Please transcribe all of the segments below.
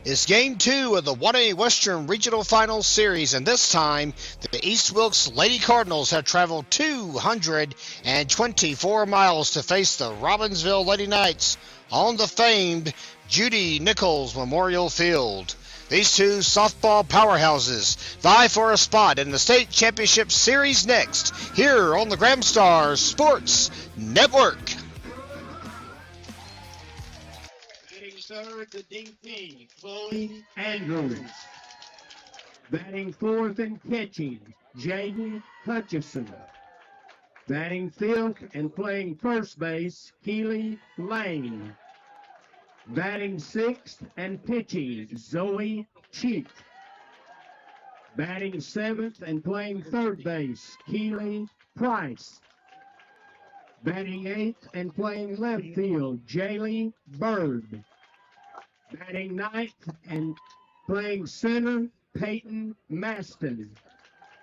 is Game 2 of the 1A Western Regional Finals Series, and this time the East Wilkes Lady Cardinals have traveled 224 miles to face the Robbinsville Lady Knights on the famed Judy Nichols Memorial Field. These two softball powerhouses vie for a spot in the state championship series next, here on the Gramstar Sports Network. Third, the DP, Chloe Andrews. Batting fourth and pitching, Jaden Hutchison. Batting fifth and playing first base, Keely Lane. Batting sixth and pitching, Zoe Cheek. Batting seventh and playing third base, Keely Price. Batting eighth and playing left field, Jaylee Bird. Batting ninth and playing center, Peyton Maston.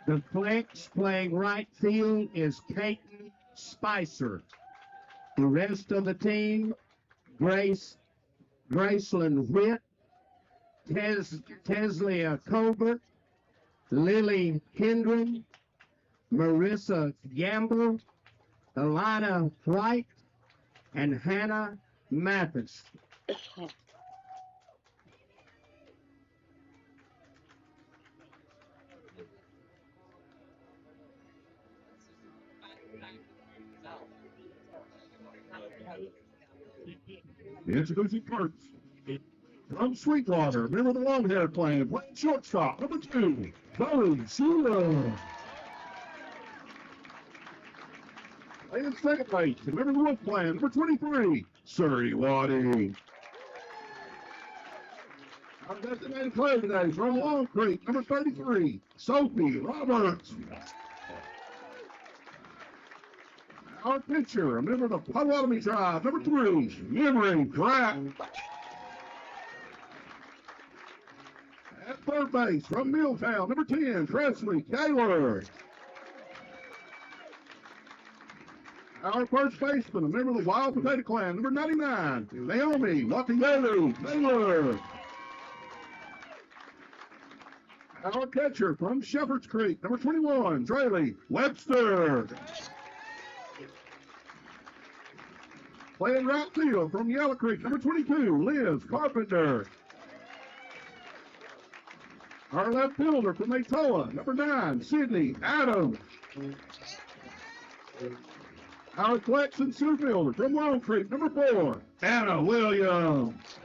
The flex playing right field is Peyton Spicer. The rest of the team, Graceland Witt, Teslia Colbert, Lily Hendren, Marissa Gamble, Alana Wright, and Hannah Mathis. Introducing first, from Sweetwater, remember the long-haired playing shortstop, number 2, Chloe Sheila. Playing second base, remember the Wolf playing, number 23, Surrey Waddy. Our designated player today from Long Creek, number 33, Sophie Roberts. Our pitcher, a member of the Potawatomi tribe, number 3, Memory Pratt. At third base, from Milltown, number 10, Presley Taylor. Our first baseman, a member of the Wild Potato Clan, number 99, Naomi Watayalu Taylor. Our catcher, from Shepherd's Creek, number 21, Draylee Webster. Playing right field from Yellow Creek, number 22, Liz Carpenter. Our left fielder from Atoa, number 9, Sydney Adams. Our flex and center fielder from Long Creek, number 4, Anna Williams.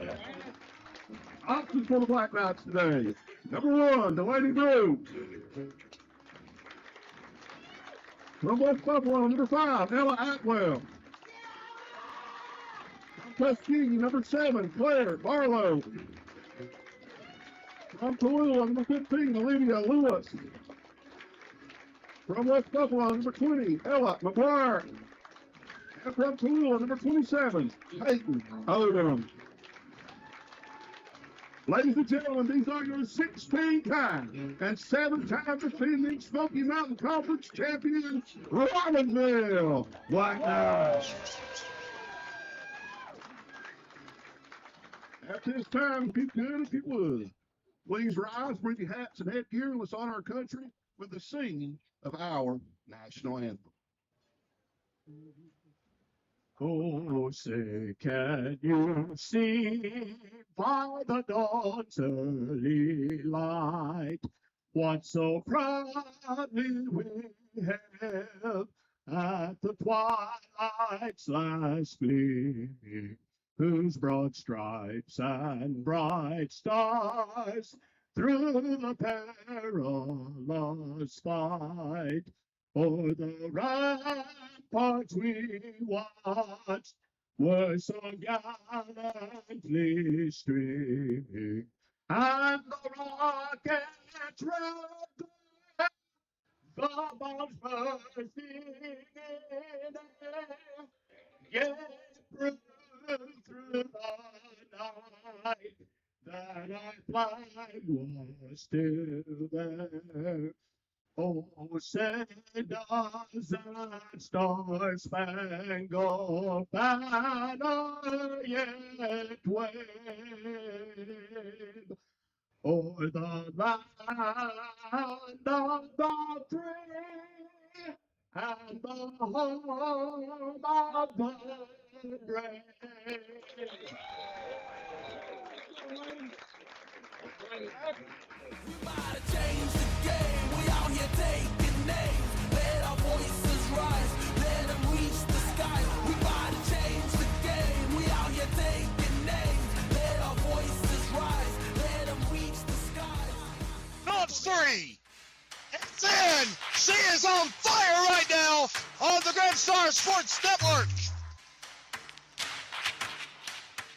Options for the Black Knights today. Number 1, Delaney Brew. From West Buffalo, number 5, Ella Atwell. Tuskegee, number 7, Claire Barlow. From Tallulah, number 15, Olivia Lewis. From West Buffalo, number 20, Ella McGuire. And from Tallulah, number 27, Peyton Odom. Ladies and gentlemen, these are your 16-time and 7-time defending Smoky Mountain Conference champions, Robbinsville Black Knights. At this time, if you could, if you would, please rise, bring your hats and headgear, and let's honor our country with the singing of our national anthem. Oh, say, can you see by the dawn's early light what so proudly we hailed at the twilight's last gleaming, whose broad stripes and bright stars through the perilous fight o'er the ramparts we watched were so gallantly streaming, and the rockets red the bombs bursting in air, yet through the night that our flag was still there. Oh, say does that star-spangled banner yet wave o'er the land of the free and the home of the brave? Change the game, we out here taking names. Let our voices rise, let them reach the sky. We about to change the game, we out here taking names. Let our voices rise, let them reach the sky. Not three. It's in. She is on fire right now on the Grand Star Sports Network.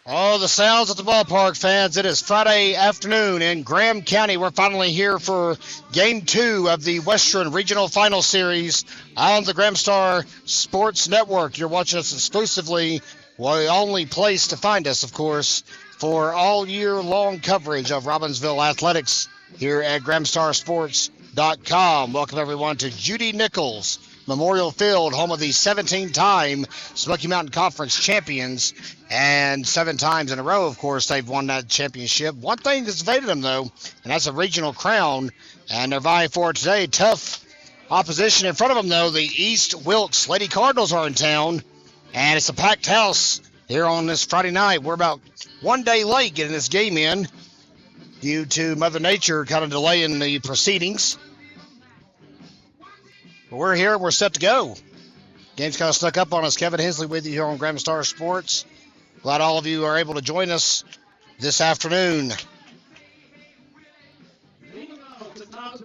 Oh, the sounds at the ballpark, fans. It is Friday afternoon in Graham County. We're finally here for Game 2 of the Western Regional Final Series on the Graham Star Sports Network. You're watching us exclusively, the only place to find us, of course, for all year-long coverage of Robbinsville athletics here at GrahamStarSports.com. Welcome, everyone, to Judy Nichols Memorial Field, home of the 17-time Smoky Mountain Conference champions, and 7 times in a row, of course, they've won that championship. One thing that's evaded them, though, and that's a regional crown, and they're vying for it today. Tough opposition in front of them, though. The East Wilkes Lady Cardinals are in town, and it's a packed house here on this Friday night. We're about one day late getting this game in due to Mother Nature kind of delaying the proceedings. But we're here. We're set to go. Game's kind of snuck up on us. Kevin Hensley with you here on Graham Star Sports. Glad all of you are able to join us this afternoon.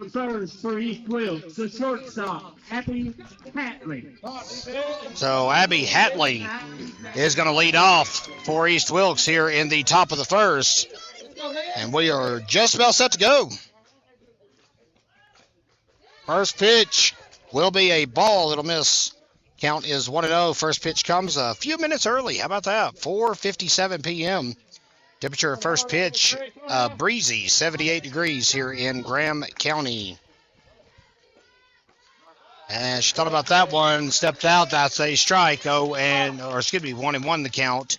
The first for East Wilkes, the shortstop, Abby Hatley. So Abby Hatley is going to lead off for East Wilkes here in the top of the first. And we are just about set to go. First pitch will be a ball. It'll miss. Count is 1-0. First pitch comes a few minutes early. How about that? 4:57 p.m. Temperature of first pitch, breezy, 78 degrees here in Graham County. And she thought about that one, stepped out. That's a strike. 1-1 the count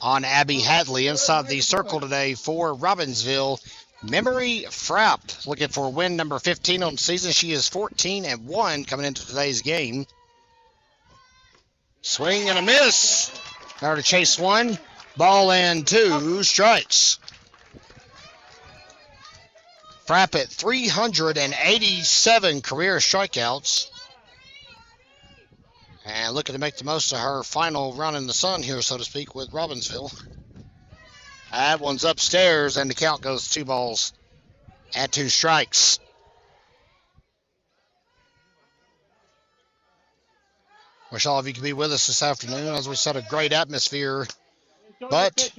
on Abby Hatley. Inside the circle today for Robbinsville, Memory Frapp, looking for win number 15 on the season. She is 14-1 coming into today's game. Swing and a miss. Now to chase one. Ball and 2 strikes. Frapp at 387 career strikeouts. And looking to make the most of her final run in the sun here, so to speak, with Robbinsville. That one's upstairs, and the count goes 2 balls and 2 strikes. Wish all of you could be with us this afternoon as we set a great atmosphere. But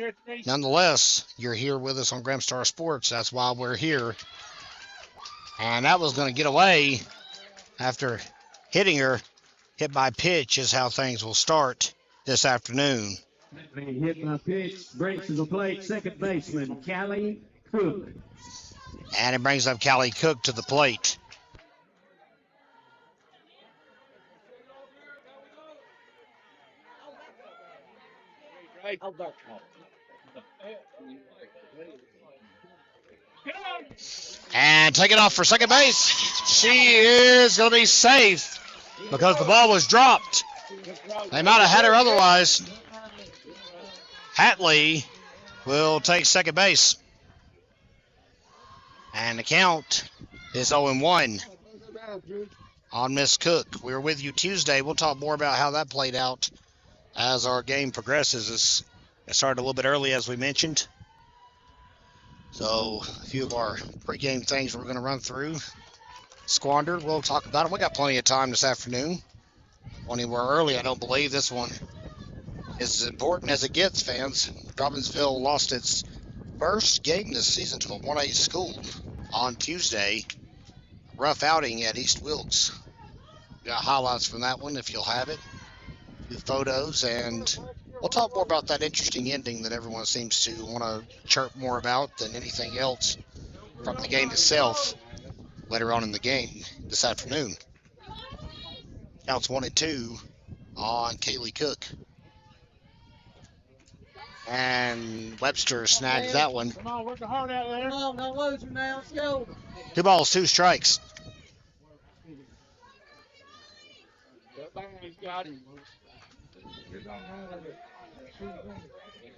nonetheless, you're here with us on Graham Star Sports. That's why we're here. And that was going to get away after hitting her. Hit by pitch is how things will start this afternoon. Hit by pitch, breaks to the plate, second baseman, Callie Cook. And it brings up Callie Cook to the plate. And taking off for second base. She is going to be safe because the ball was dropped. They might have had her otherwise. Hatley will take second base. And the count is 0-1 on Miss Cook. We were with you Tuesday. We'll talk more about how that played out as our game progresses. It started a little bit early, as we mentioned. So a few of our pregame things we're going to run through. Squandered, we'll talk about them. We got plenty of time this afternoon. Anywhere early, I don't believe. This one is as important as it gets, fans. Robbinsville lost its first game this season to a 1A school on Tuesday. Rough outing at East Wilkes. Got highlights from that one if you'll have it. The photos, and we'll talk more about that interesting ending that everyone seems to want to chirp more about than anything else from the game itself. later on in the game this afternoon. Counts 1-2 on Kaylee Cook. And Webster snags that one. Come on, work hard out there. Come on, don't lose her now. Let's go. 2 balls, 2 strikes.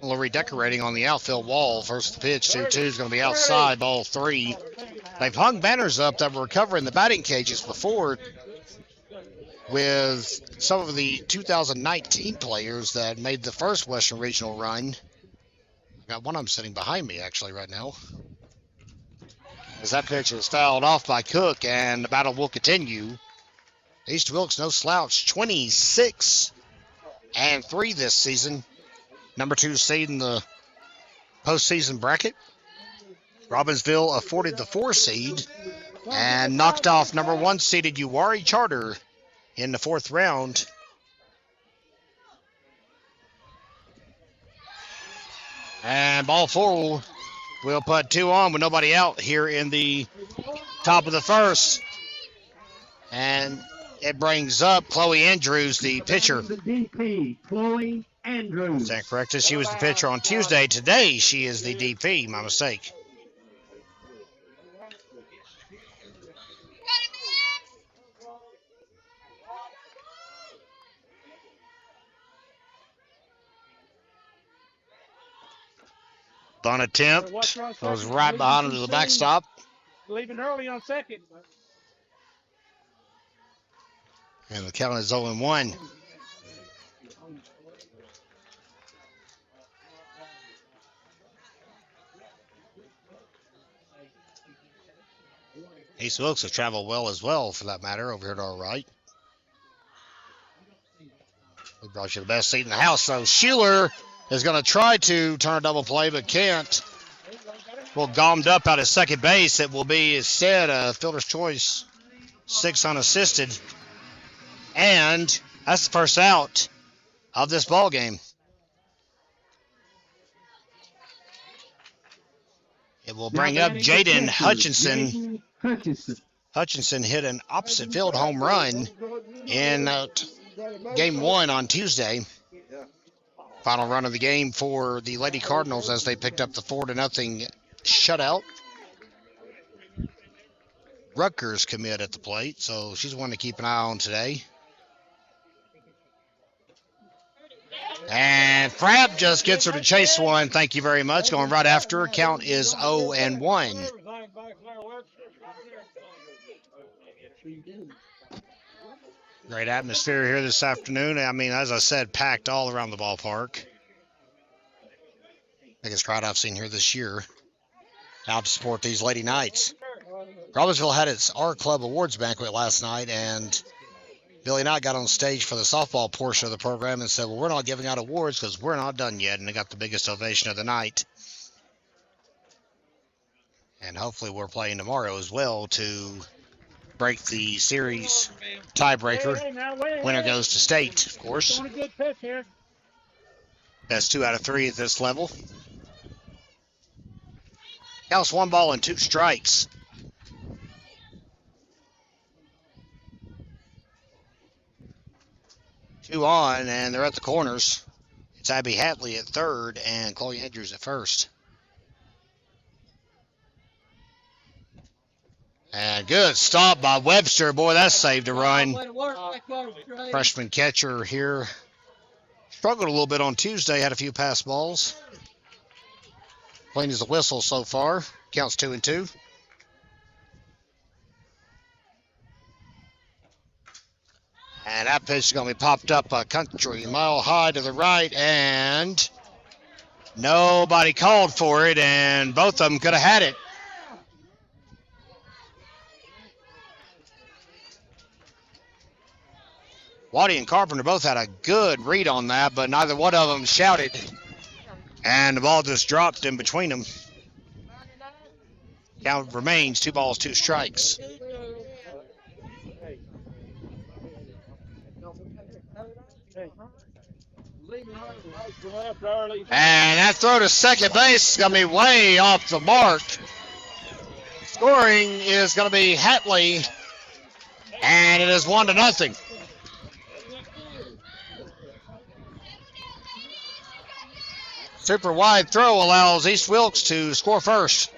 A little redecorating on the outfield wall. First pitch, 2-2 is going to be outside, ball 3. They've hung banners up that were covering the batting cages before with some of the 2019 players that made the first Western Regional run. Got one of them sitting behind me actually right now. As that pitch is fouled off by Cook, and the battle will continue. East Wilkes, no slouch, 26-3 this season. Number 2 seed in the postseason bracket. Robbinsville afforded the 4 seed and knocked off number 1 seeded Uwharrie Charter in the 4th round. And ball 4 will put 2 on with nobody out here in the top of the 1st. And it brings up Chloe Andrews, the pitcher. The DP, Chloe Andrews. Is that correct? She was the pitcher on Tuesday. Today, she is the DP. My mistake. On attempt. Was right behind him to the backstop. Leaving early on second. And the count is 0-1. East Wilkes have traveled well as well, for that matter, over here to our right. We brought you the best seat in the house. So Schuler is going to try to turn a double play, but can't. Well, gommed up out of second base. It will be instead a fielder's choice, 6 unassisted. And that's the first out of this ball game. It will bring up Jaden Hutchinson. Hutchinson hit an opposite field home run in game 1 on Tuesday. Final run of the game for the Lady Cardinals as they picked up the 4-0 shutout. Rutgers commit at the plate, so she's one to keep an eye on today. And Frapp just gets her to chase one. Thank you very much. Going right after her. Count is 0-1. Great atmosphere here this afternoon. I mean, as I said, packed all around the ballpark. Biggest crowd I've seen here this year. Out to support these Lady Knights. Robbinsville had its Our Club Awards banquet last night, and Billy Knight got on stage for the softball portion of the program and said, well, we're not giving out awards because we're not done yet. And they got the biggest ovation of the night. And hopefully we're playing tomorrow as well to break the series tiebreaker. Winner goes to state, of course. Best 2 out of 3 at this level. Counts 1 ball and 2 strikes. Two on, and they're at the corners. It's Abby Hatley at third and Chloe Andrews at first. And good stop by Webster. Boy, that saved a run. Freshman catcher here. Struggled a little bit on Tuesday, had a few pass balls. Plain as a whistle so far. Counts 2-2. And that pitch is going to be popped up a country mile high to the right, and nobody called for it, and both of them could have had it. Waddy and Carpenter both had a good read on that, but neither one of them shouted, and the ball just dropped in between them. Count remains 2 balls, 2 strikes. And that throw to second base is going to be way off the mark. Scoring is going to be Hatley, and it is 1-0. Super wide throw allows East Wilkes to score first.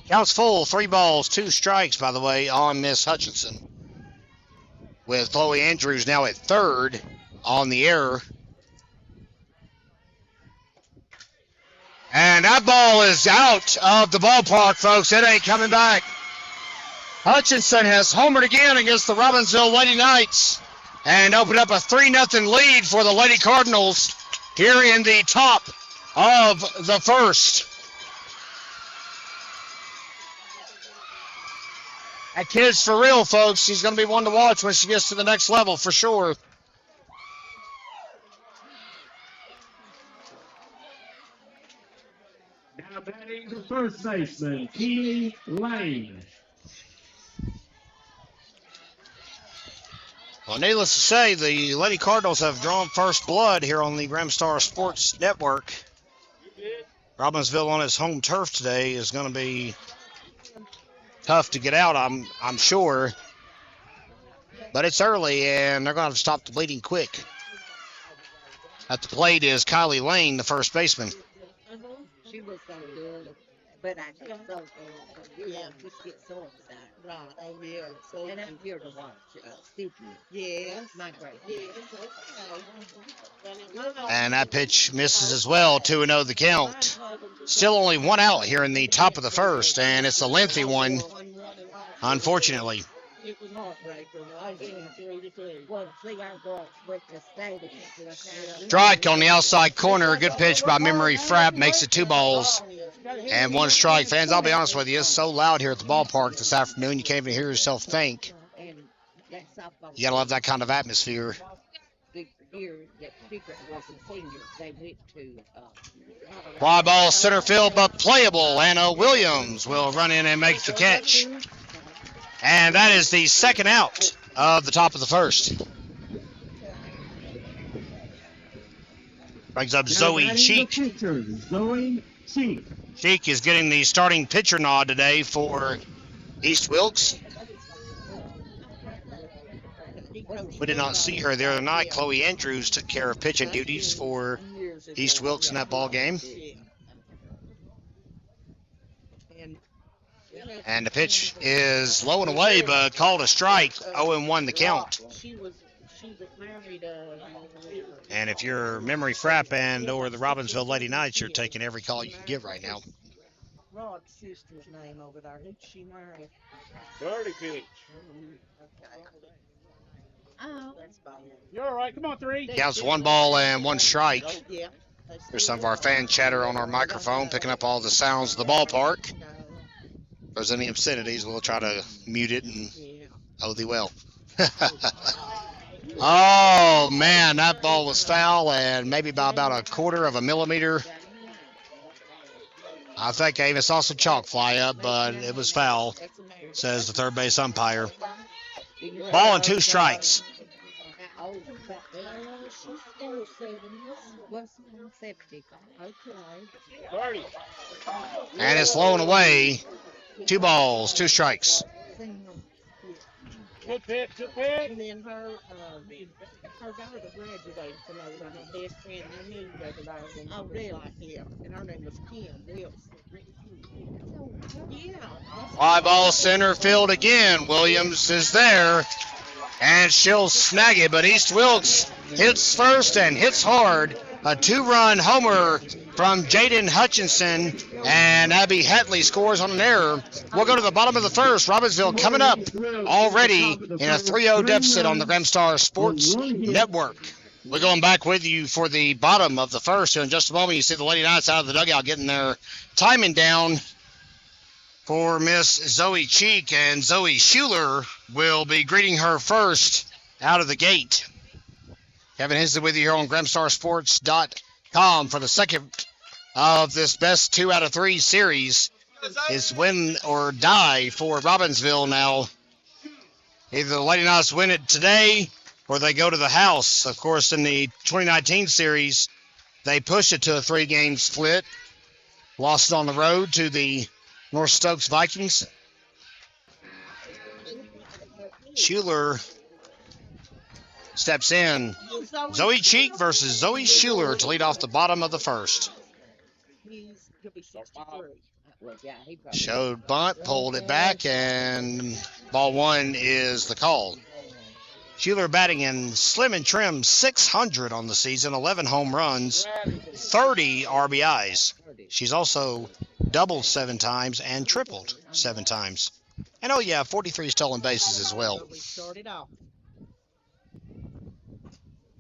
Counts full, 3 balls, 2 strikes, by the way, on Miss Hutchinson. With Chloe Andrews now at third on the error. And that ball is out of the ballpark, folks. It ain't coming back. Hutchinson has homered again against the Robbinsville Lady Knights and opened up a 3-0 lead for the Lady Cardinals here in the top of the first. That kid's for real, folks. She's going to be one to watch when she gets to the next level for sure. Now batting the first baseman, Keely Lane. Well, needless to say, the Lady Cardinals have drawn first blood here on the Gramstar Sports Network. Robbinsville on its home turf today is going to be tough to get out, I'm sure. But it's early, and they're going to have to stop the bleeding quick. At the plate is Kylie Lane, the first baseman. She was so good, but I just so just get so upset. Right. Oh yeah. So and I'm here to watch Stupid. Yes. My great. Yes. And that pitch misses as well. 2-0 the count. Still only 1 out here in the top of the first, and it's a lengthy one, unfortunately. It was heartbreaking. I didn't see our girls with the state. Strike on the outside corner. Good pitch by Memory Frapp. Makes it 2 balls and 1 strike. Fans, I'll be honest with you, it's so loud here at the ballpark this afternoon, you can't even hear yourself think. You got to love that kind of atmosphere. Fly ball center field, but playable. Anna Williams will run in and make the catch. And that is the second out of the top of the first. Brings up Zoe Cheek. Zoe Cheek. Cheek is getting the starting pitcher nod today for East Wilkes. We did not see her the other night. Chloe Andrews took care of pitching duties for East Wilkes in that ball game. And the pitch is low and away, but called a strike. 0-1 the count. And if you're Memory Frapp and or the Robbinsville Lady Knights, you're taking every call you can get right now. Rod's sister's name over there. Who'd she marry? Dirty pitch. Oh, that's fine. You're all right. Come on, 3. Counts 1 ball and 1 strike. Yeah. There's some of our fan chatter on our microphone, picking up all the sounds of the ballpark. If there's any obscenities, we'll try to mute it and oh thee well. Oh, man, that ball was foul and maybe by about 1/4 of a millimeter. I think I even saw some chalk fly up, but it was foul, says the third base umpire. Ball and 2 strikes. And it's low and away. 2 balls, 2 strikes. Good pitch, good pitch. And then her daughter graduated from over there. My best friend, I knew everybody. Oh, really? Yeah. And her name was Kim Wilson. Yeah. 5 ball center field again. Williams is there. And she'll snag it, but East Wilkes hits first and hits hard. A 2-run homer from Jaden Hutchinson, and Abby Hatley scores on an error. We'll go to the bottom of the first. Robbinsville coming up already in a 3-0 deficit on the Gramstar Sports Network. We're going back with you for the bottom of the first. So in just a moment, you see the Lady Knights out of the dugout getting their timing down for Miss Zoe Cheek, and Zoe Schuler will be greeting her first out of the gate. Kevin Hensley with you here on GramstarSports.com for the second of this best 2 out of 3 series. It's win or die for Robbinsville now. Either the Lady Knights win it today where they go to the house. Of course, in the 2019 series, they pushed it to a 3-game split. Lost it on the road to the North Stokes Vikings. Schuler steps in. Zoe Cheek versus Zoe Schuler to lead off the bottom of the first. Showed bunt, pulled it back, and ball one is the call. Schuler batting in slim and trim, 600 on the season, 11 home runs, 30 RBIs. She's also doubled 7 times and tripled 7 times. And 43 stolen bases as well.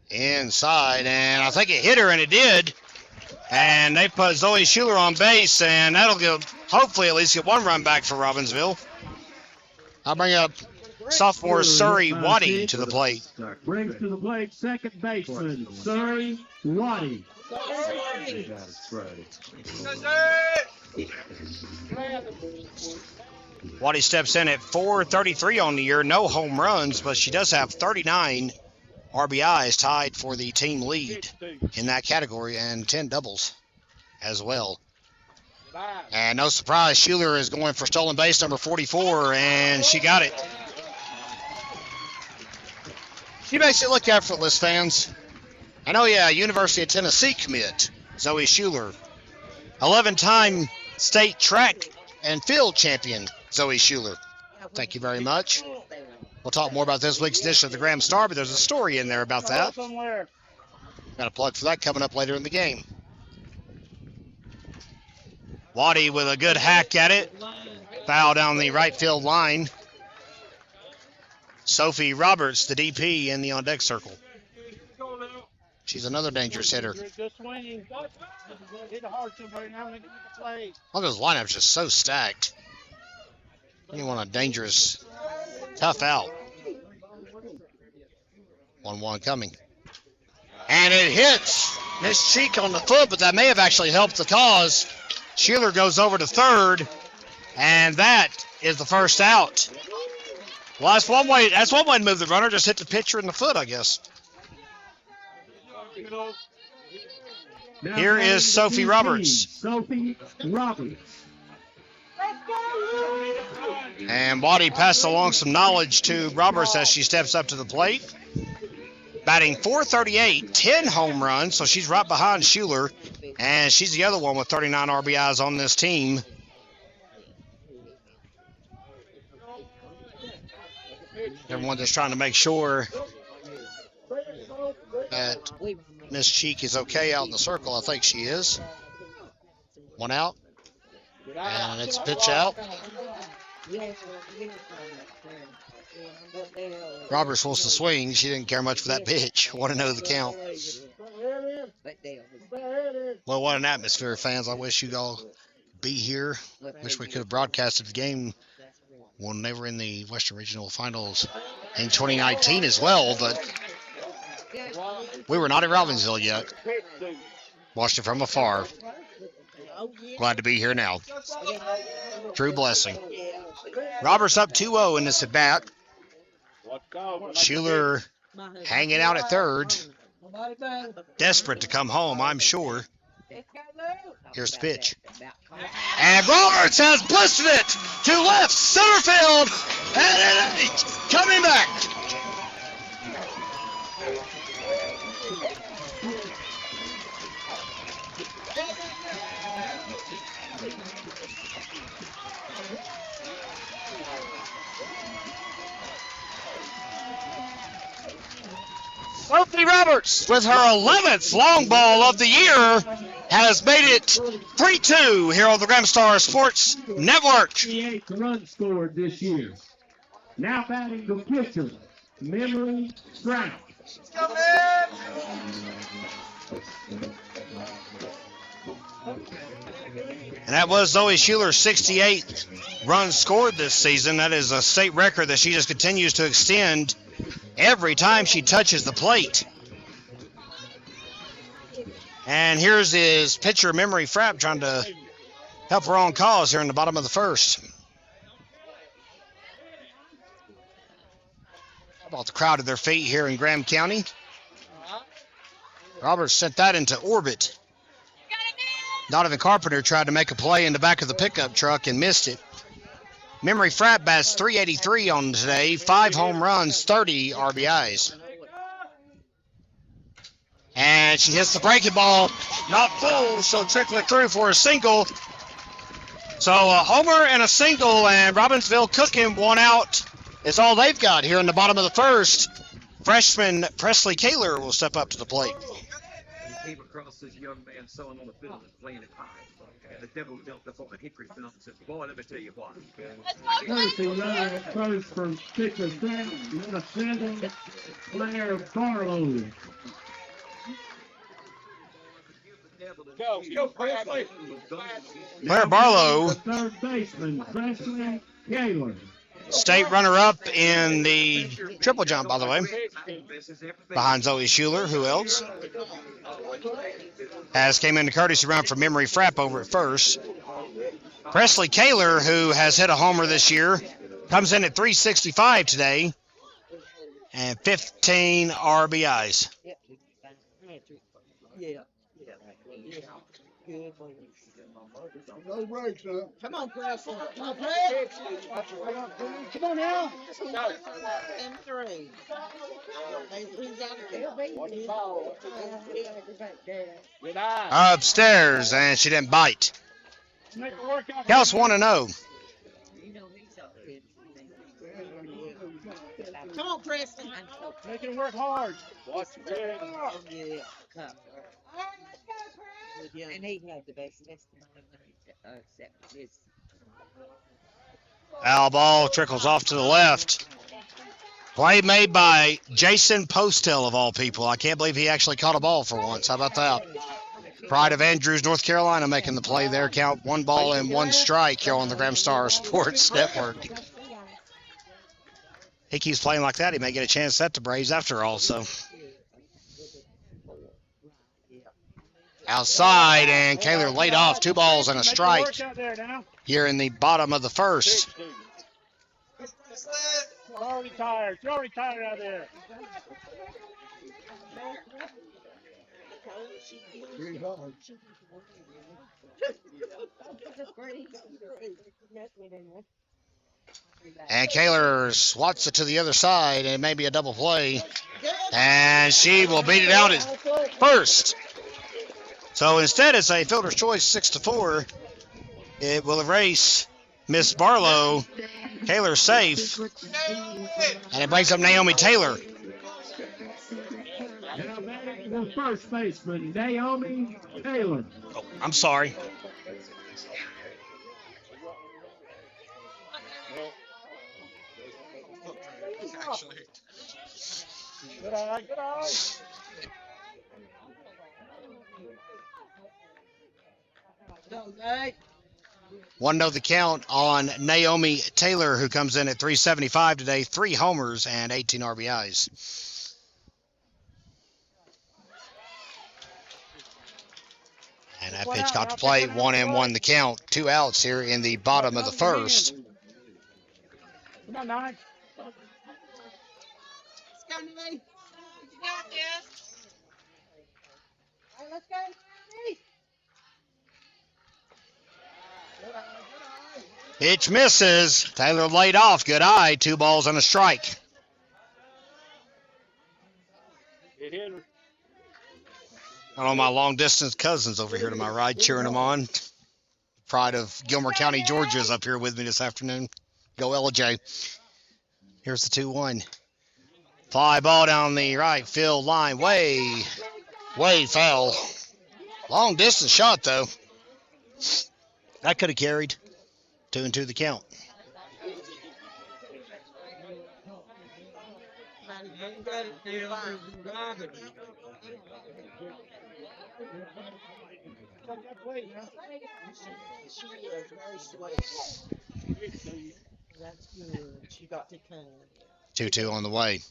Inside, and I think it hit her, and it did. And they put Zoe Schuler on base, and that'll give, hopefully at least get 1 run back for Robbinsville. I'll bring up sophomore Surrey Waddy to the plate. Brings to the plate second baseman Surrey Waddy. Waddy steps in at .433 on the year, no home runs, but she does have 39 RBIs, tied for the team lead in that category, and 10 doubles as well. And no surprise, Schuler is going for stolen base number 44, and she got it. She makes it look effortless, fans. I know, University of Tennessee commit, Zoe Schuler. 11-time state track and field champion, Zoe Schuler. Thank you very much. We'll talk more about this week's edition of the Graham Star, but there's a story in there about that. Got a plug for that coming up later in the game. Waddy with a good hack at it. Foul down the right field line. Sophie Roberts, the DP, in the on-deck circle. She's another dangerous hitter. All those lineups just so stacked. You want a dangerous, tough out. 1-1 coming. And it hits Miss Cheek on the foot, but that may have actually helped the cause. Schuler goes over to third, and that is the first out. Well, that's one way to move the runner. Just hit the pitcher in the foot, I guess. Here is Sophie Roberts. Sophie Roberts. And Waddy passed along some knowledge to Roberts as she steps up to the plate. Batting .438, 10 home runs, so she's right behind Schuler. And she's the other one with 39 RBIs on this team. Everyone just trying to make sure that Miss Cheek is okay out in the circle. I think she is. 1 out. And it's a pitch out. Roberts wants to swing. She didn't care much for that pitch. Want to know the count. Well, what an atmosphere, fans. I wish you all be here. Wish we could have broadcasted the game when they were in the Western Regional Finals in 2019 as well, but we were not in Robbinsville yet. Watched it from afar. Glad to be here now. True blessing. Roberts up 2-0 in this at bat. Schuler hanging out at third. Desperate to come home, I'm sure. Here's the pitch. And Roberts has blistered it to left center field. And it's coming back. Sophie Roberts, with her 11th long ball of the year, has made it 3-2 here on the Graham Star Sports Network. 38 runs scored this year. Now batting the pitcher, Memory Strout. And that was Zoe Schuler's 68 runs scored this season. That is a state record that she just continues to extend every time she touches the plate. And here's his pitcher, Memory Frapp, trying to help her own cause here in the bottom of the first. About the crowd at their feet here in Graham County. Roberts sent that into orbit. Donovan Carpenter tried to make a play in the back of the pickup truck and missed it. Memory Frat bats .383 on today, 5 home runs, 30 RBIs. And she hits the breaking ball, not full, so trickle it through for a single. So a homer and a single, and Robbinsville cooking one out is all they've got here in the bottom of the first. Freshman Presley Kaler will step up to the plate. He came across this young man selling on the field and playing it high. And the devil jumped up on the hickory fence and said, boy, let me tell you what. Courtesy runner at first from pitcher number 7, Claire Barlow. Go, Presley. Claire Barlow, The third baseman, Presley Kaler. state runner-up in the triple jump, by the way, behind Zoe Schuler. Who else? As came in the courtesy run for Memory Frapp over at first. Presley Kaler, who has hit a homer this year, comes in at .365 today, and 15 RBIs. Yeah. No breaks, huh? Come on, Presley. Come on, Presley. Come on now. And 3. Upstairs, and she didn't bite. Counts 1-0. Come on, Preston. Make it work hard. Yeah. And he had the best testimony except his. Foul ball trickles off to the left. Play made by Jason Postel, of all people. I can't believe he actually caught a ball for once. How about that? Pride of Andrews, North Carolina, making the play there. Count 1 ball and 1 strike here on the Graham Star Sports Network. He keeps playing like that. He may get a chance at the Braves after all. So outside, and Kaler laid off 2 balls and a strike here in the bottom of the first. You're already tired. You're already tired out there. And Kaler swats it to the other side, and it may be a double play. And she will beat it out at first. So instead, it's a fielder's choice, 6-4. It will erase Miss Barlow. Kaler safe. And it brings up Naomi Taylor. Now batting the first baseman, Naomi Taylor. Oh, I'm sorry. Good eye, good eye. Don't they? 1-0 the count on Naomi Taylor, who comes in at .375 today, 3 homers and 18 RBIs. And that pitch got to play, 1-1 the count. 2 outs here in the bottom of the first. Come on, Nine. Let's go, Nate. You got this. All right, let's go, Nate. Pitch misses. Taylor laid off. Good eye. 2 balls and a strike. One of my long-distance cousins over here to my right cheering them on. Pride of Gilmer County, Georgia is up here with me this afternoon. Go LJ. Here's the 2-1. Fly ball down the right field line. Way foul. Long distance shot, though. That could have carried. 2-2 the count. That's good. She got to come. 2-2 on the way.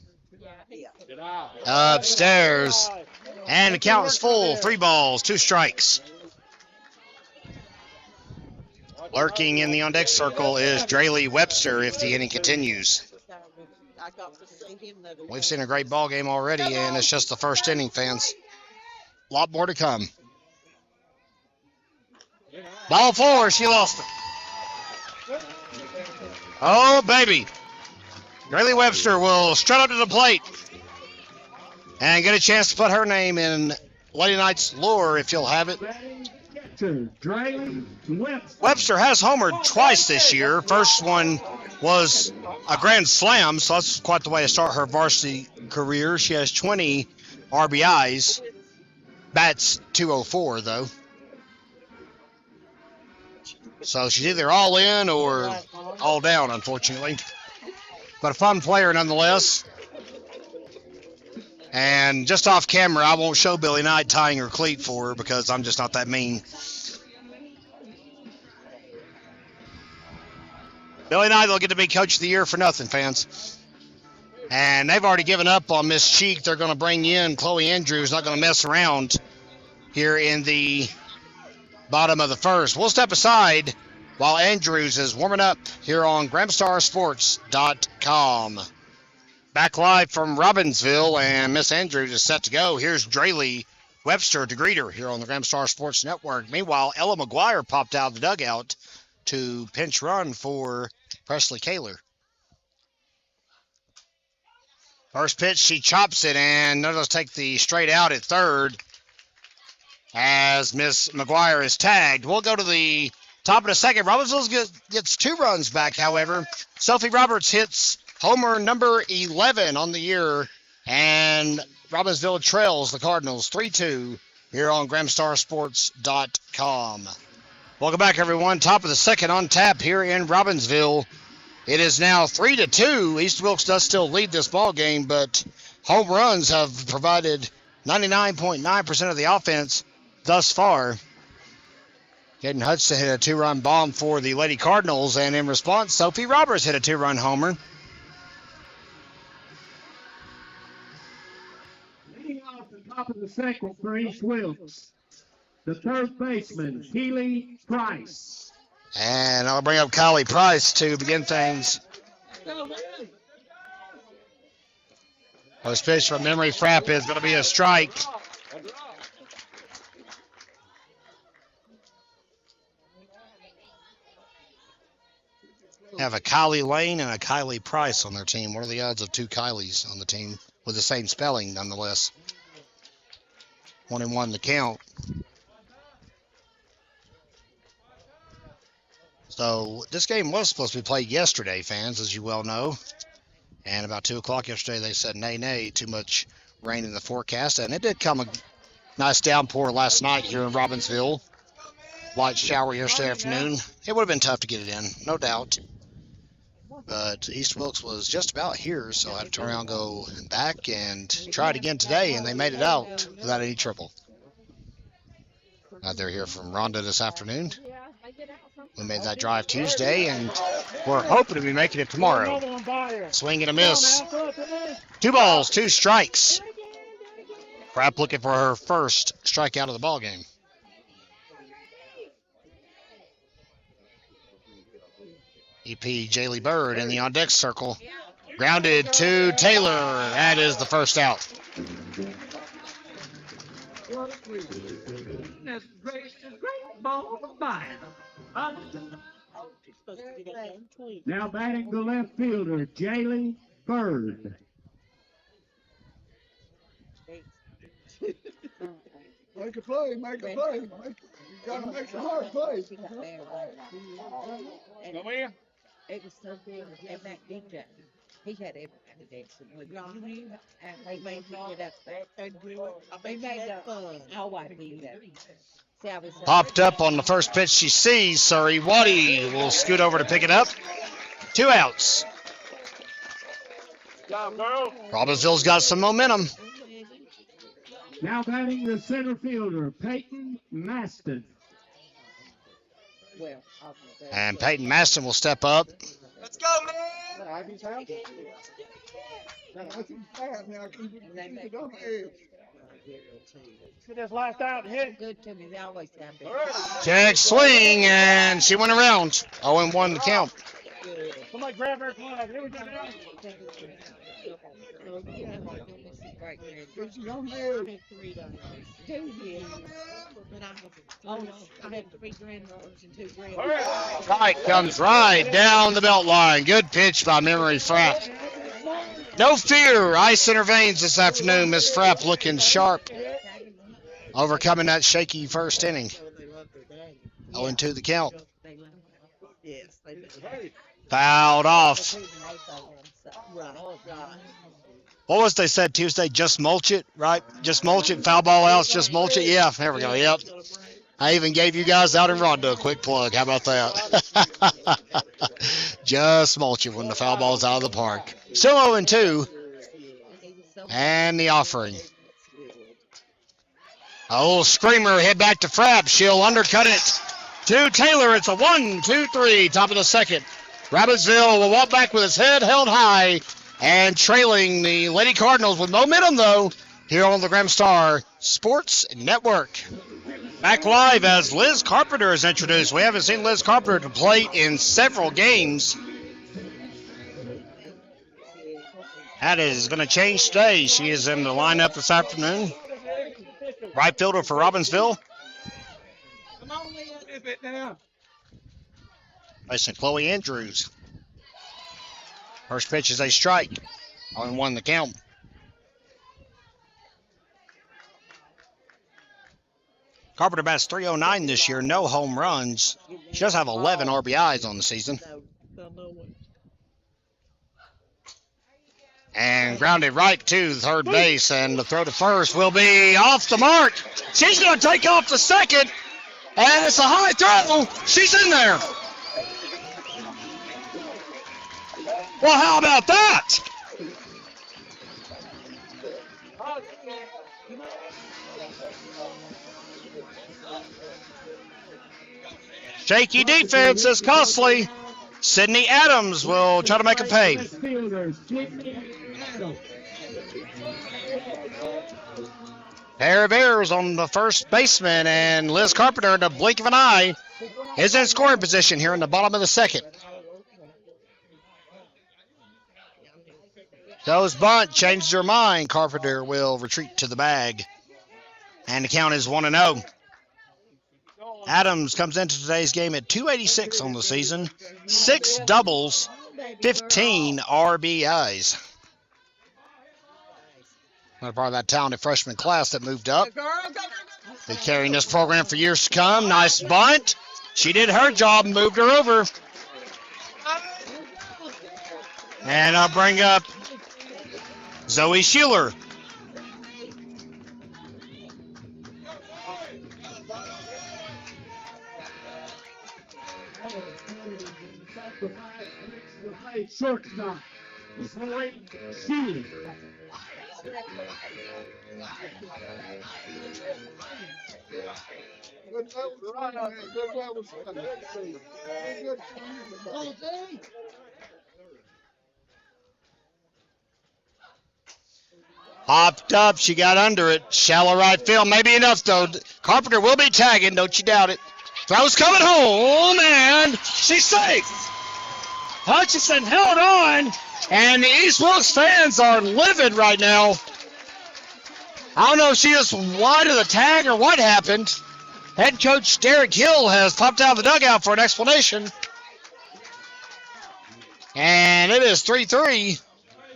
Yeah. Upstairs. And the count is full. 3 balls, 2 strikes. Lurking in the on-deck circle is Draylee Webster if the inning continues. I got to see him the other We've day. seen a great ball game already, and it's just the first inning, fans. A lot more to come. Ball four, she lost it. Oh, baby. Graylee Webster will strut up to the plate and get a chance to put her name in Lady Knight's lore, if you'll have it. Webster has homered twice this year. First one was a grand slam, so that's quite the way to start her varsity career. She has 20 RBIs. Bats 204, though. So she's either all in or all down, unfortunately. But a fun player nonetheless. And just off camera, I won't show Billy Knight tying her cleat for her because I'm just not that mean. Billy Knight will get to be Coach of the Year for nothing, fans. And they've already given up on Miss Cheek. They're going to bring in Chloe Andrews, not going to mess around here in the bottom of the first. We'll step aside while Andrews is warming up here on GramstarSports.com. Back live from Robbinsville, and Miss Andrews is set to go. Here's Graylee Webster to greet her here on the Gramstar Sports Network. Meanwhile, Ella McGuire popped out of the dugout to pinch run for Presley Kaler. First pitch, she chops it, and notice take the straight out at third as Miss McGuire is tagged. We'll go to the top of the second. Robbinsville gets 2 runs back, however. Sophie Roberts hits homer number 11 on the year, and Robbinsville trails the Cardinals 3-2 here on GramstarSports.com. Welcome back, everyone. Top of the second on tap here in Robbinsville. It is now 3-2. East Wilkes does still lead this ball game, but home runs have provided 99.9% of the offense thus far. Caden Hudson hit a 2-run bomb for the Lady Cardinals, and in response, Sophie Roberts hit a 2-run homer. Leading off the top of the second for East Wilkes, the third baseman, Keely Price. And I'll bring up Kylie Price to begin things. First pitch from Memory Frapp is going to be a strike. Have a Kylie Lane and a Kylie Price on their team. What are the odds of 2 Kylies on the team with the same spelling, nonetheless? 1-1 to count. So this game was supposed to be played yesterday, fans, as you well know. And about 2 o'clock yesterday, they said, nay, too much rain in the forecast. And it did come a nice downpour last night here in Robbinsville. Light shower yesterday afternoon. It would have been tough to get it in, no doubt. But East Wilkes was just about here, so I had to turn around, go back, and try it again today, and they made it out without any trouble. They're here from Rhonda this afternoon. We made that drive Tuesday, and we're hoping to be making it tomorrow. Swing and a miss. 2 balls, 2 strikes. Frapp looking for her first strikeout of the ball game. EP Jaylee Bird in the on-deck circle. Grounded to Taylor. That is the first out. Now batting the left fielder, Jaylee Bird. Make a play, make a play. You gotta make a hard play. Come here. It was so good. And that DJ, he had everybody dancing with him. And they made me get up there. They made that fun. I'll wipe you that. See, I was Popped up on the first pitch she sees. Surrey Waddy will scoot over to pick it up. 2 outs. Robbinsville's got some momentum. Now batting the center fielder, Peyton Maston. well. And Peyton Maston will step up. Let's go, man! Get this last out and hit. Good to me. They always have been. Check swing, and she went around. 0-1 to count. Somebody grab their glove. Here we go now. Right there. It's a young man. I had $3. 2 years. But I had 3 granddaughters and 2 granddaughters. Right comes right down the belt line. Good pitch by Memory Frapp. No fear. Ice in her veins this afternoon. Miss Frapp looking sharp. Overcoming that shaky first inning. 0-2 the count. Yes, they do. Fouled off. Right. What was they said Tuesday? Just mulch it, right? Just mulch it. Foul ball outs. Just mulch it. Yeah, there we go. Yep. I even gave you guys out in Rondo a quick plug. How about that? Just mulch it when the foul ball's out of the park. Still 0-2. And the offering. A little screamer head back to Frapp. She'll undercut it to Taylor. It's a 1-2-3, top of the second. Robbinsville will walk back with his head held high and trailing the Lady Cardinals with momentum, though, here on the Graham Star Sports Network. Back live as Liz Carpenter is introduced. We haven't seen Liz Carpenter play in several games. That is going to change today. She is in the lineup this afternoon. Right fielder for Robbinsville. Come on, Leah. A bit now. Facing Chloe Andrews. First pitch is a strike. 0-1 the count. Carpenter bats .309 this year. No home runs. She does have 11 RBIs on the season. And grounded right to third base, and the throw to first will be off the mark. She's going to take off the second, and it's a high throw. She's in there. Well, how about that? Shaky defense is costly. Sydney Adams will try to make a pay. Pair of errors on the first baseman, and Liz Carpenter, in the blink of an eye, is in scoring position here in the bottom of the second. Goes bunt, changes her mind. Carpenter will retreat to the bag, and the count is 1-0. Adams comes into today's game at .286 on the season, 6 doubles, 15 RBIs. Another part of that talented freshman class that moved up. Be carrying this program for years to come. Nice bunt. She did her job and moved her over. And I'll bring up Zoe Sheeler. Shortstop, Zoe Sheeler. Hopped up, she got under it. Shallow right field, maybe enough though. Carpenter will be tagging, don't you doubt it. Throw's coming home, and she's safe. Hutchison held on, and the East Wilkes fans are livid right now. I don't know if she just wide of the tag or what happened. Head coach Derek Hill has popped out of the dugout for an explanation. And it is 3-3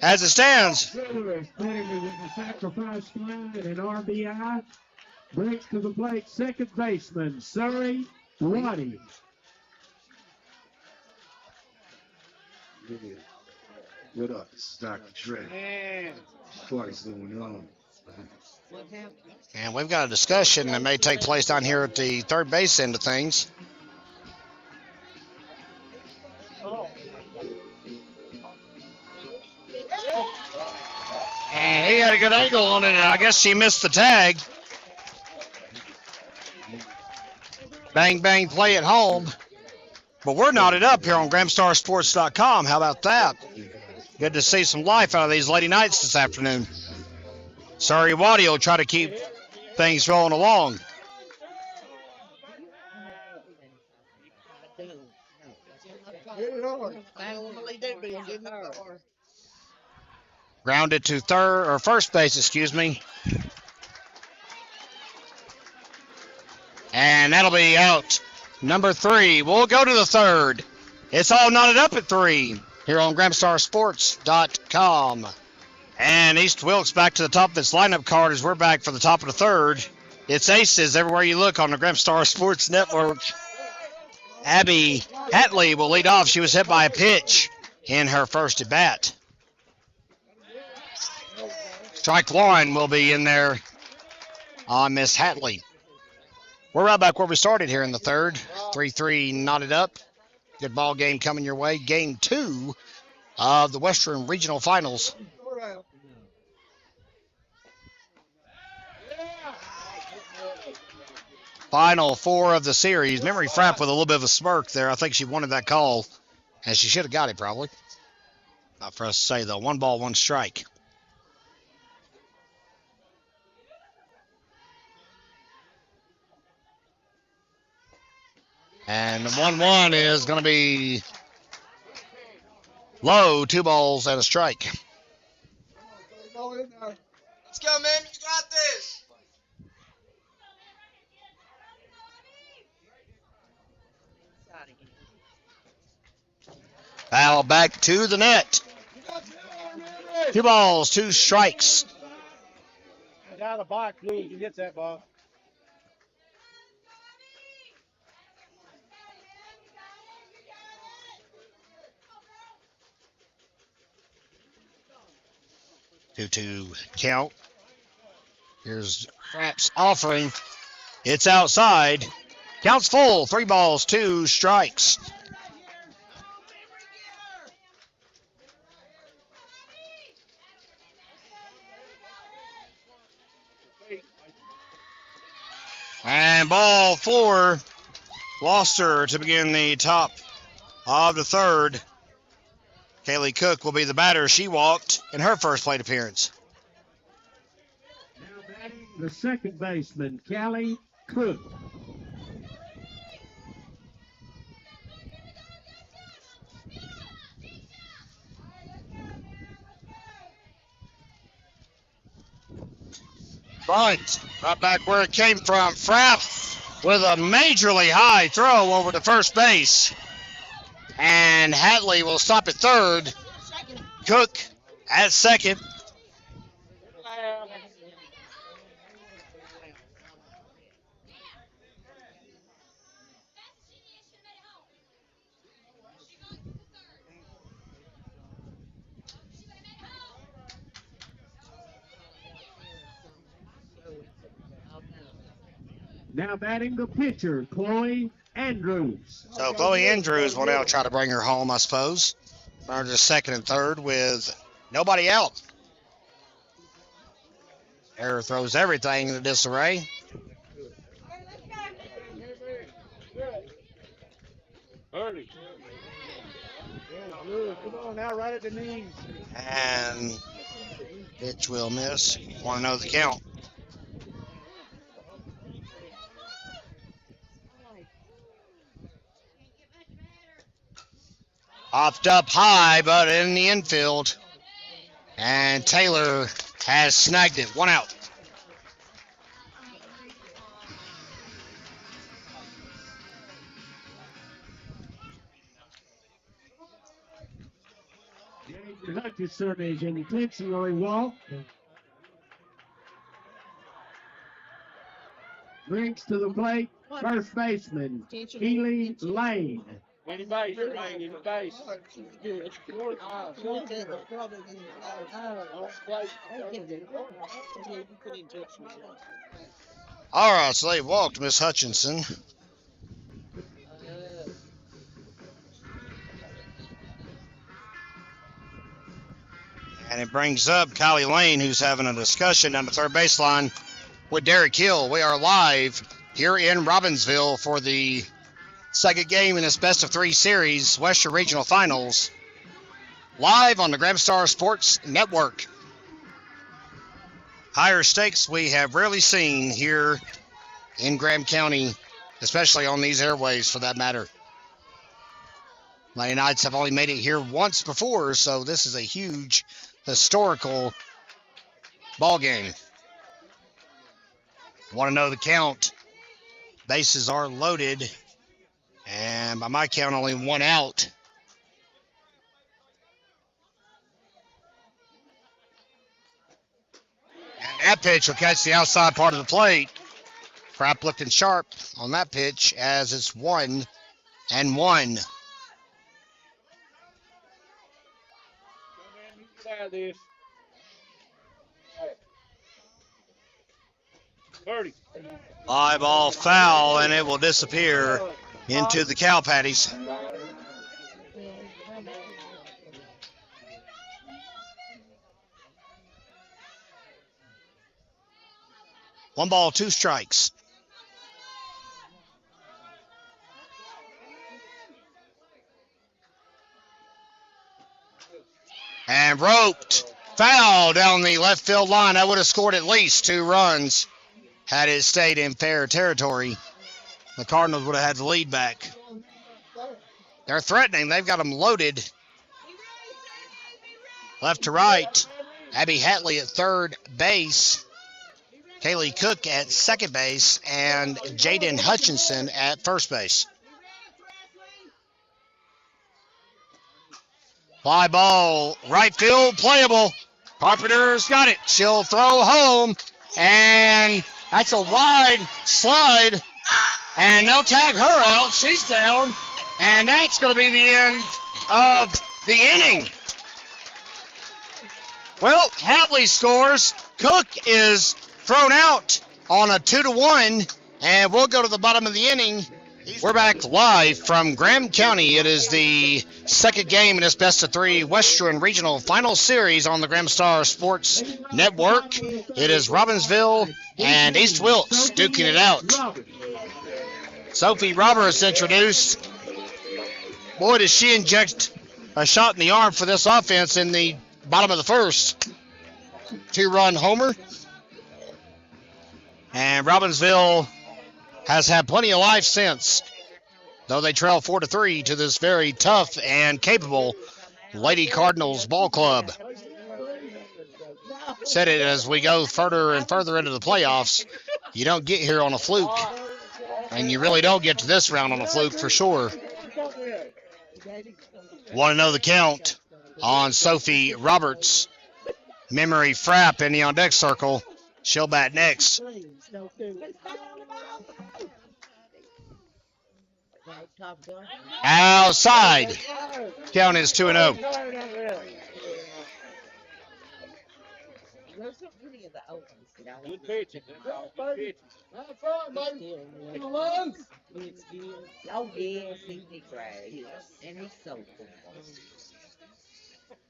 as it stands. With the sacrifice fly and an RBI. Brings to the plate second baseman, Surrey Roddy. What up? This is Dr. Dre. What's going on? And we've got a discussion that may take place down here at the third base end of things. And he had a good angle on it, and I guess she missed the tag. Bang, bang, play at home. But we're knotted up here on GrahamStarSports.com. How about that? Good to see some life out of these Lady Knights this afternoon. Sorry, Waddy will try to keep things rolling along. Grounded to first base, excuse me. And that'll be out. Number 3. We'll go to the third. It's all knotted up at 3 here on GramstarSports.com. And East Wilkes back to the top of its lineup card as we're back for the top of the third. It's aces everywhere you look on the Gramstar Sports Network. Abby Hatley will lead off. She was hit by a pitch in her first at bat. Strike one will be in there on Miss Hatley. We're right back where we started here in the third. 3-3 knotted up. Good ball game coming your way. Game 2 of the Western Regional Finals. Final 4 of the series. Memory Frapp with a little bit of a smirk there. I think she wanted that call, and she should have got it probably. Not for us to say, though. 1 ball, 1 strike. And the 1-1 is going to be low. 2 balls and a strike. Let's go, man. You got this. Foul back to the net. 2 balls, 2 strikes. Get out of the box, please. You get that ball. Two count. Here's Frapp's offering. It's outside. Counts full. 3 balls, 2 strikes. And ball 4. Lost her to begin the top of the third. Kaylee Cook will be the batter. She walked in her first plate appearance. Now batting the second baseman, Callie Cook. Bunt, right back where it came from. Frapp with a majorly high throw over to first base. And Hatley will stop at third. Cook at second. Now batting the pitcher, Chloe Andrews. So Chloe Andrews will now try to bring her home, I suppose. Runner to second and third with nobody out. Error throws everything into disarray. Early. Come on now, right at the knees. And pitch will miss. Want to know the count. Hopped up high, but in the infield. And Taylor has snagged it. 1 out. Hutchinson is intentionally walked. Brings to the plate, first baseman, Keely Lane. Any base, any base. All right, so they walked Miss Hutchinson. And it brings up Kylie Lane, who's having a discussion down the third baseline with Derek Hill. We are live here in Robbinsville for the second game in this best of 3 series, Western Regional Finals, live on the Gramstar Sports Network. Higher stakes we have rarely seen here in Graham County, especially on these airways for that matter. Lady Knights have only made it here once before, so this is a huge historical ball game. Want to know the count? Bases are loaded, and by my count, only one out. And that pitch will catch the outside part of the plate. Frapp looking sharp on that pitch as it's 1-1. This. 30. Fly ball foul, and it will disappear into the cow patties. One ball, two strikes. And roped. Foul down the left field line. That would have scored at least 2 runs had it stayed in fair territory. The Cardinals would have had the lead back. They're threatening. They've got them loaded. Left to right. Abby Hatley at third base. Kaylee Cook at second base. And Jaden Hutchinson at first base. Fly ball, right field, playable. Carpenter's got it. She'll throw home. And that's a wide slide. And they'll tag her out. She's down. And that's going to be the end of the inning. Well, Hatley scores. Cook is thrown out on a 2-1. And we'll go to the bottom of the inning. We're back live from Graham County. It is the second game in this best-of-3 Western Regional Final Series on the Graham Star Sports Network. It is Robbinsville and East Wilkes duking it out. Sophie Roberts introduced. Boy, does she inject a shot in the arm for this offense in the bottom of the first. 2-run homer. And Robbinsville has had plenty of life since, though they trail 4-3 to this very tough and capable Lady Cardinals ball club. Said it as we go further and further into the playoffs, you don't get here on a fluke, and you really don't get to this round on a fluke for sure. Want to know the count on Sophie Roberts. Memory Frapp in the on deck circle. She'll bat next. Outside. Count is 2-0. Good pitching. Oh, yes, he's great. And he's so cool.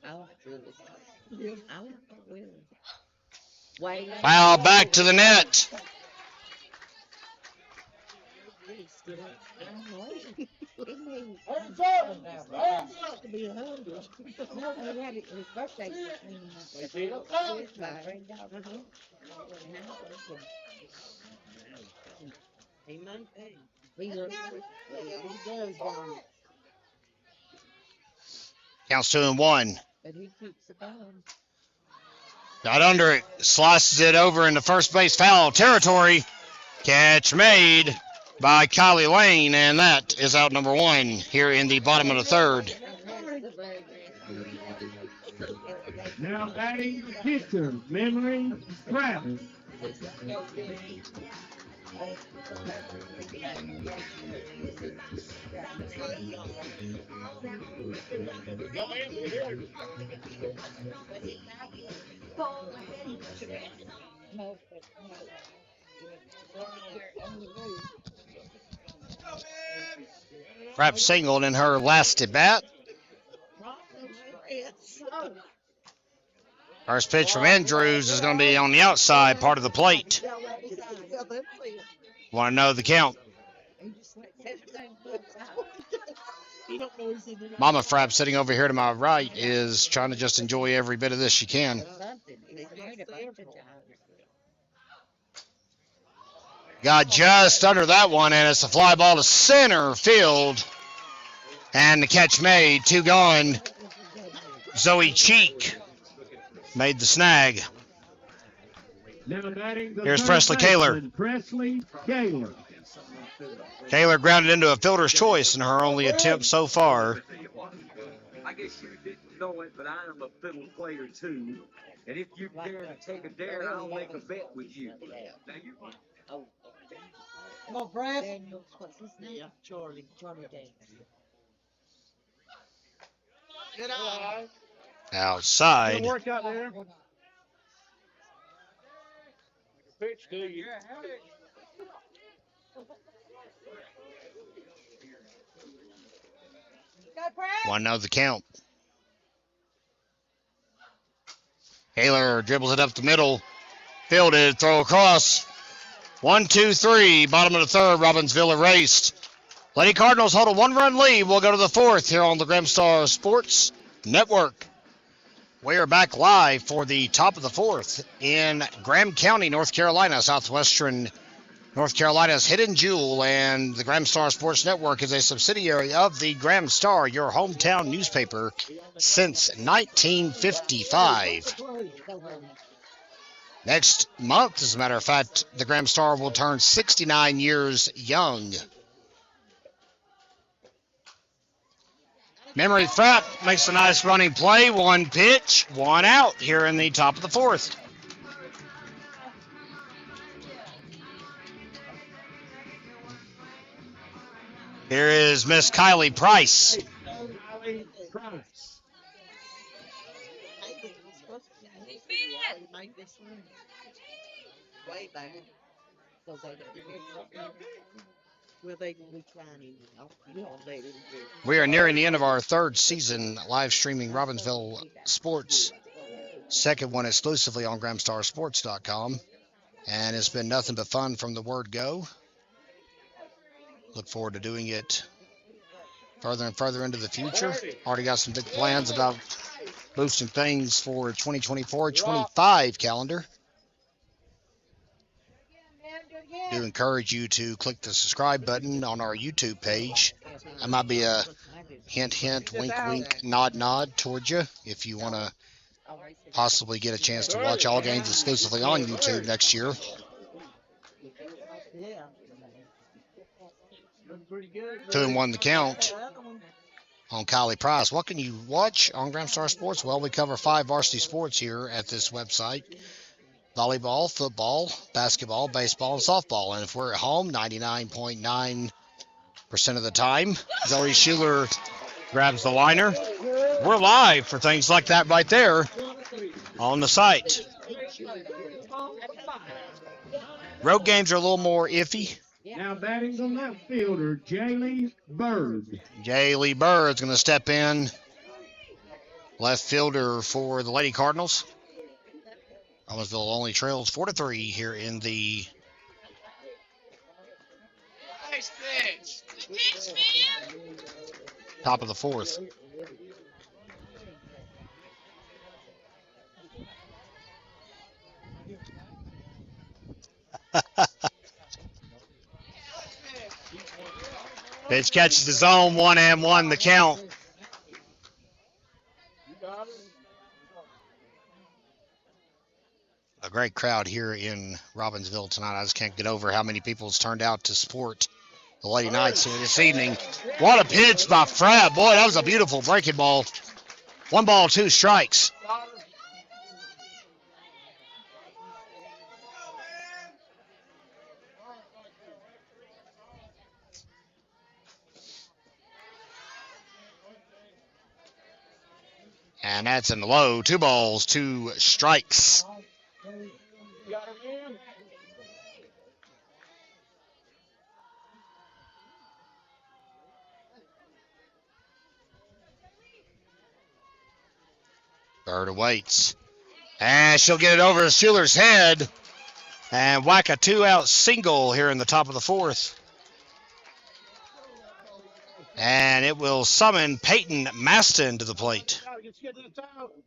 I like Willis. I like Willis. Foul back to the net. Counts 2-1. Got under it, slices it over into first base foul territory. Catch made by Kylie Lane, and that is out number 1 here in the bottom of the third. Now batting the pitcher, Memory Frapp. Frapp singled in her last at bat. First pitch from Andrews is going to be on the outside part of the plate. Want to know the count? Mama Frapp sitting over here to my right is trying to just enjoy every bit of this she can. Got just under that one, and it's a fly ball to center field. And the catch made, 2 gone. Zoe Cheek made the snag. Now batting the Here's third Presley Kaler. baseman, Presley Kaler. Kaler grounded into a fielder's choice in her only attempt so far. I guess you didn't know it, but I am a fiddle player too. And if you dare to take a dare, I'll make a bet with you. Now you Come on, Brad. Daniels, what's his name? Yeah, Charlie Daniels. Outside. Good work out there. Pitch to you. Go, Brad. 1-0 the count. Kaler dribbles it up the middle. Fielded, throw across. 1, 2, 3. Bottom of the third, Robbinsville erased. Lady Cardinals hold a 1-run lead. We'll go to the fourth here on the Gramstar Sports Network. We are back live for the top of the fourth in Graham County, North Carolina, southwestern North Carolina's hidden jewel, and the Gramstar Sports Network is a subsidiary of the Gramstar, your hometown newspaper, since 1955. Next month, as a matter of fact, the Gramstar will turn 69 years young. Memory Fat makes a nice running play. 1 pitch, 1 out here in the top of the fourth. Here is Miss Kylie Price. Kylie Price. Way back. Well, they can be trying, they didn't do. We are nearing the end of our third season live streaming Robbinsville Sports. Second one exclusively on GramstarSports.com. And it's been nothing but fun from the word go. Look forward to doing it further and further into the future. Already got some big plans about boosting things for 2024-25 calendar. Do encourage you to click the subscribe button on our YouTube page. That might be a hint, hint, wink, wink, nod, nod towards you if you want to possibly get a chance to watch all games exclusively on YouTube next year. Yeah. 2-1 the count on Kylie Price. What can you watch on Gramstar Sports? Well, we cover 5 varsity sports here at this website. Volleyball, football, basketball, baseball, and softball. And if we're at home, 99.9% of the time, Zoe Schuler grabs the liner. We're live for things like that right there on the site. Road games are a little more iffy. Now batting the left fielder, Jaylee Bird. Jaylee Bird's going to step in. Left fielder for the Lady Cardinals. Robbinsville only trails 4-3 here in the top of the fourth. Pitch catches the zone, 1-1 the count. A great crowd here in Robbinsville tonight. I just can't get over how many people's turned out to support the Lady Knights here this evening. What a pitch by Frab. Boy, that was a beautiful breaking ball. 1 ball, 2 strikes. And that's in the low. 2 balls, 2 strikes. Bird awaits. And she'll get it over Schuler's head and whack a 2-out single here in the top of the fourth. And it will summon Peyton Maston to the plate.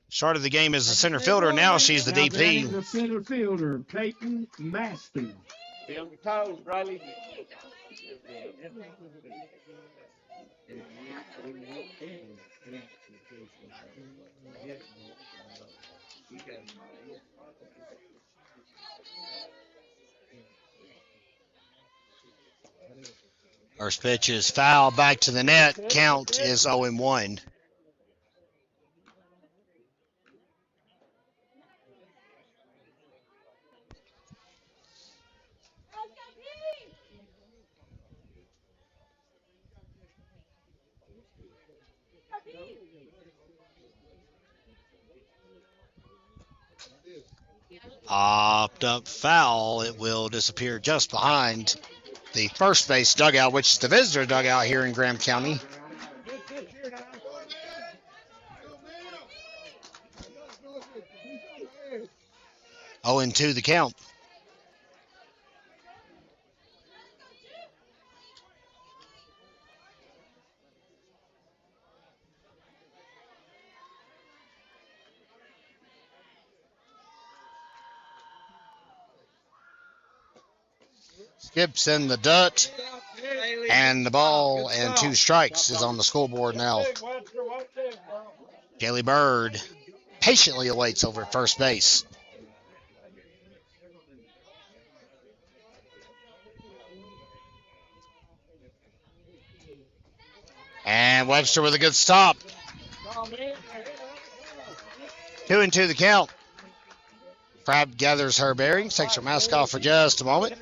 Started the game as the center fielder. Now she's the DP. The center fielder, Peyton Maston. Be on your toes, Riley. First pitch is foul back to the net. Count is 0-1. Popped up foul. It will disappear just behind the first base dugout, which is the visitor dugout here in Graham County. Oh, and 2 the count. Skips in the dirt, and the ball and 2 strikes is on the scoreboard now. Gailey Bird patiently awaits over at first base. And Webster with a good stop. 2-2 the count. Frab gathers her bearings, takes her mask off for just a moment.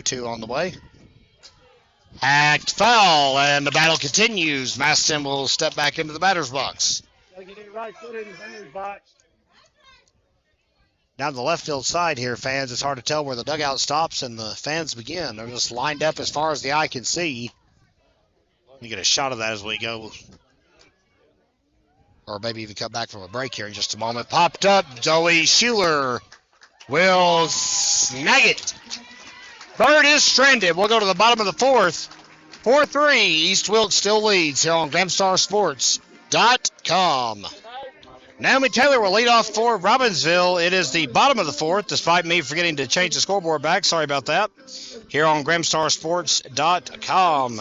Two on the way. Hacked foul, and the battle continues. Maston will step back into the batter's box. Down the left field side here, fans, it's hard to tell where the dugout stops and the fans begin. They're just lined up as far as the eye can see. You get a shot of that as we go. Or maybe even come back from a break here in just a moment. Popped up, Joey Schuler will snag it. Bird is stranded. We'll go to the bottom of the fourth. 4-3, East Wilkes still leads here on GramStarSports.com. Naomi Taylor will lead off for Robbinsville. It is the bottom of the fourth, despite me forgetting to change the scoreboard back. Sorry about that. Here on GramStarSports.com.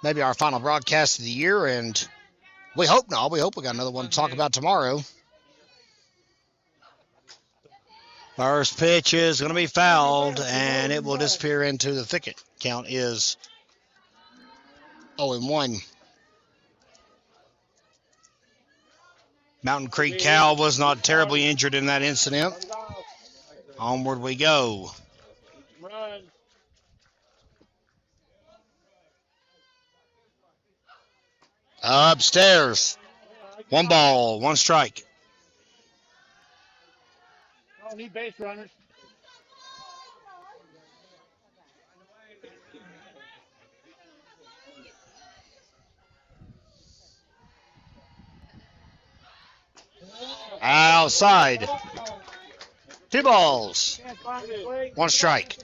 Maybe our final broadcast of the year, and we hope not. We hope we got another one to talk about tomorrow. First pitch is going to be fouled, and it will disappear into the thicket. Count is 0-1. Mountain Creek Cal was not terribly injured in that incident. Onward we go. Upstairs. 1 ball, 1 strike. Don't need base runners. Outside. 2 balls, 1 strike.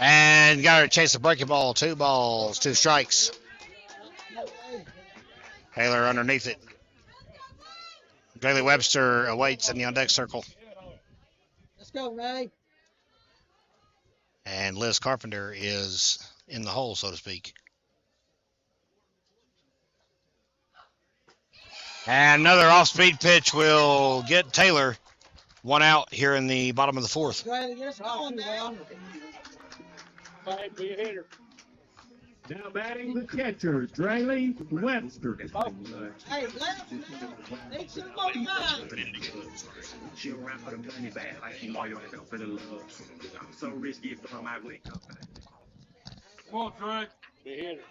And got her to chase a breaking ball. 2 balls, 2 strikes. Taylor underneath it. Gailey Webster awaits in the on-deck circle. Let's go, Ray. And Liz Carpenter is in the hole, so to speak. And another off-speed pitch will get Taylor 1 out here in the bottom of the fourth. Go ahead and get us going now. Be a hitter. Now batting the catcher, Drayley Webster. Hey, let him know. They should go behind. She'll run for the money back like she loyal and for the love. I'm so risky for my way. Come on, Trey. Be a hitter.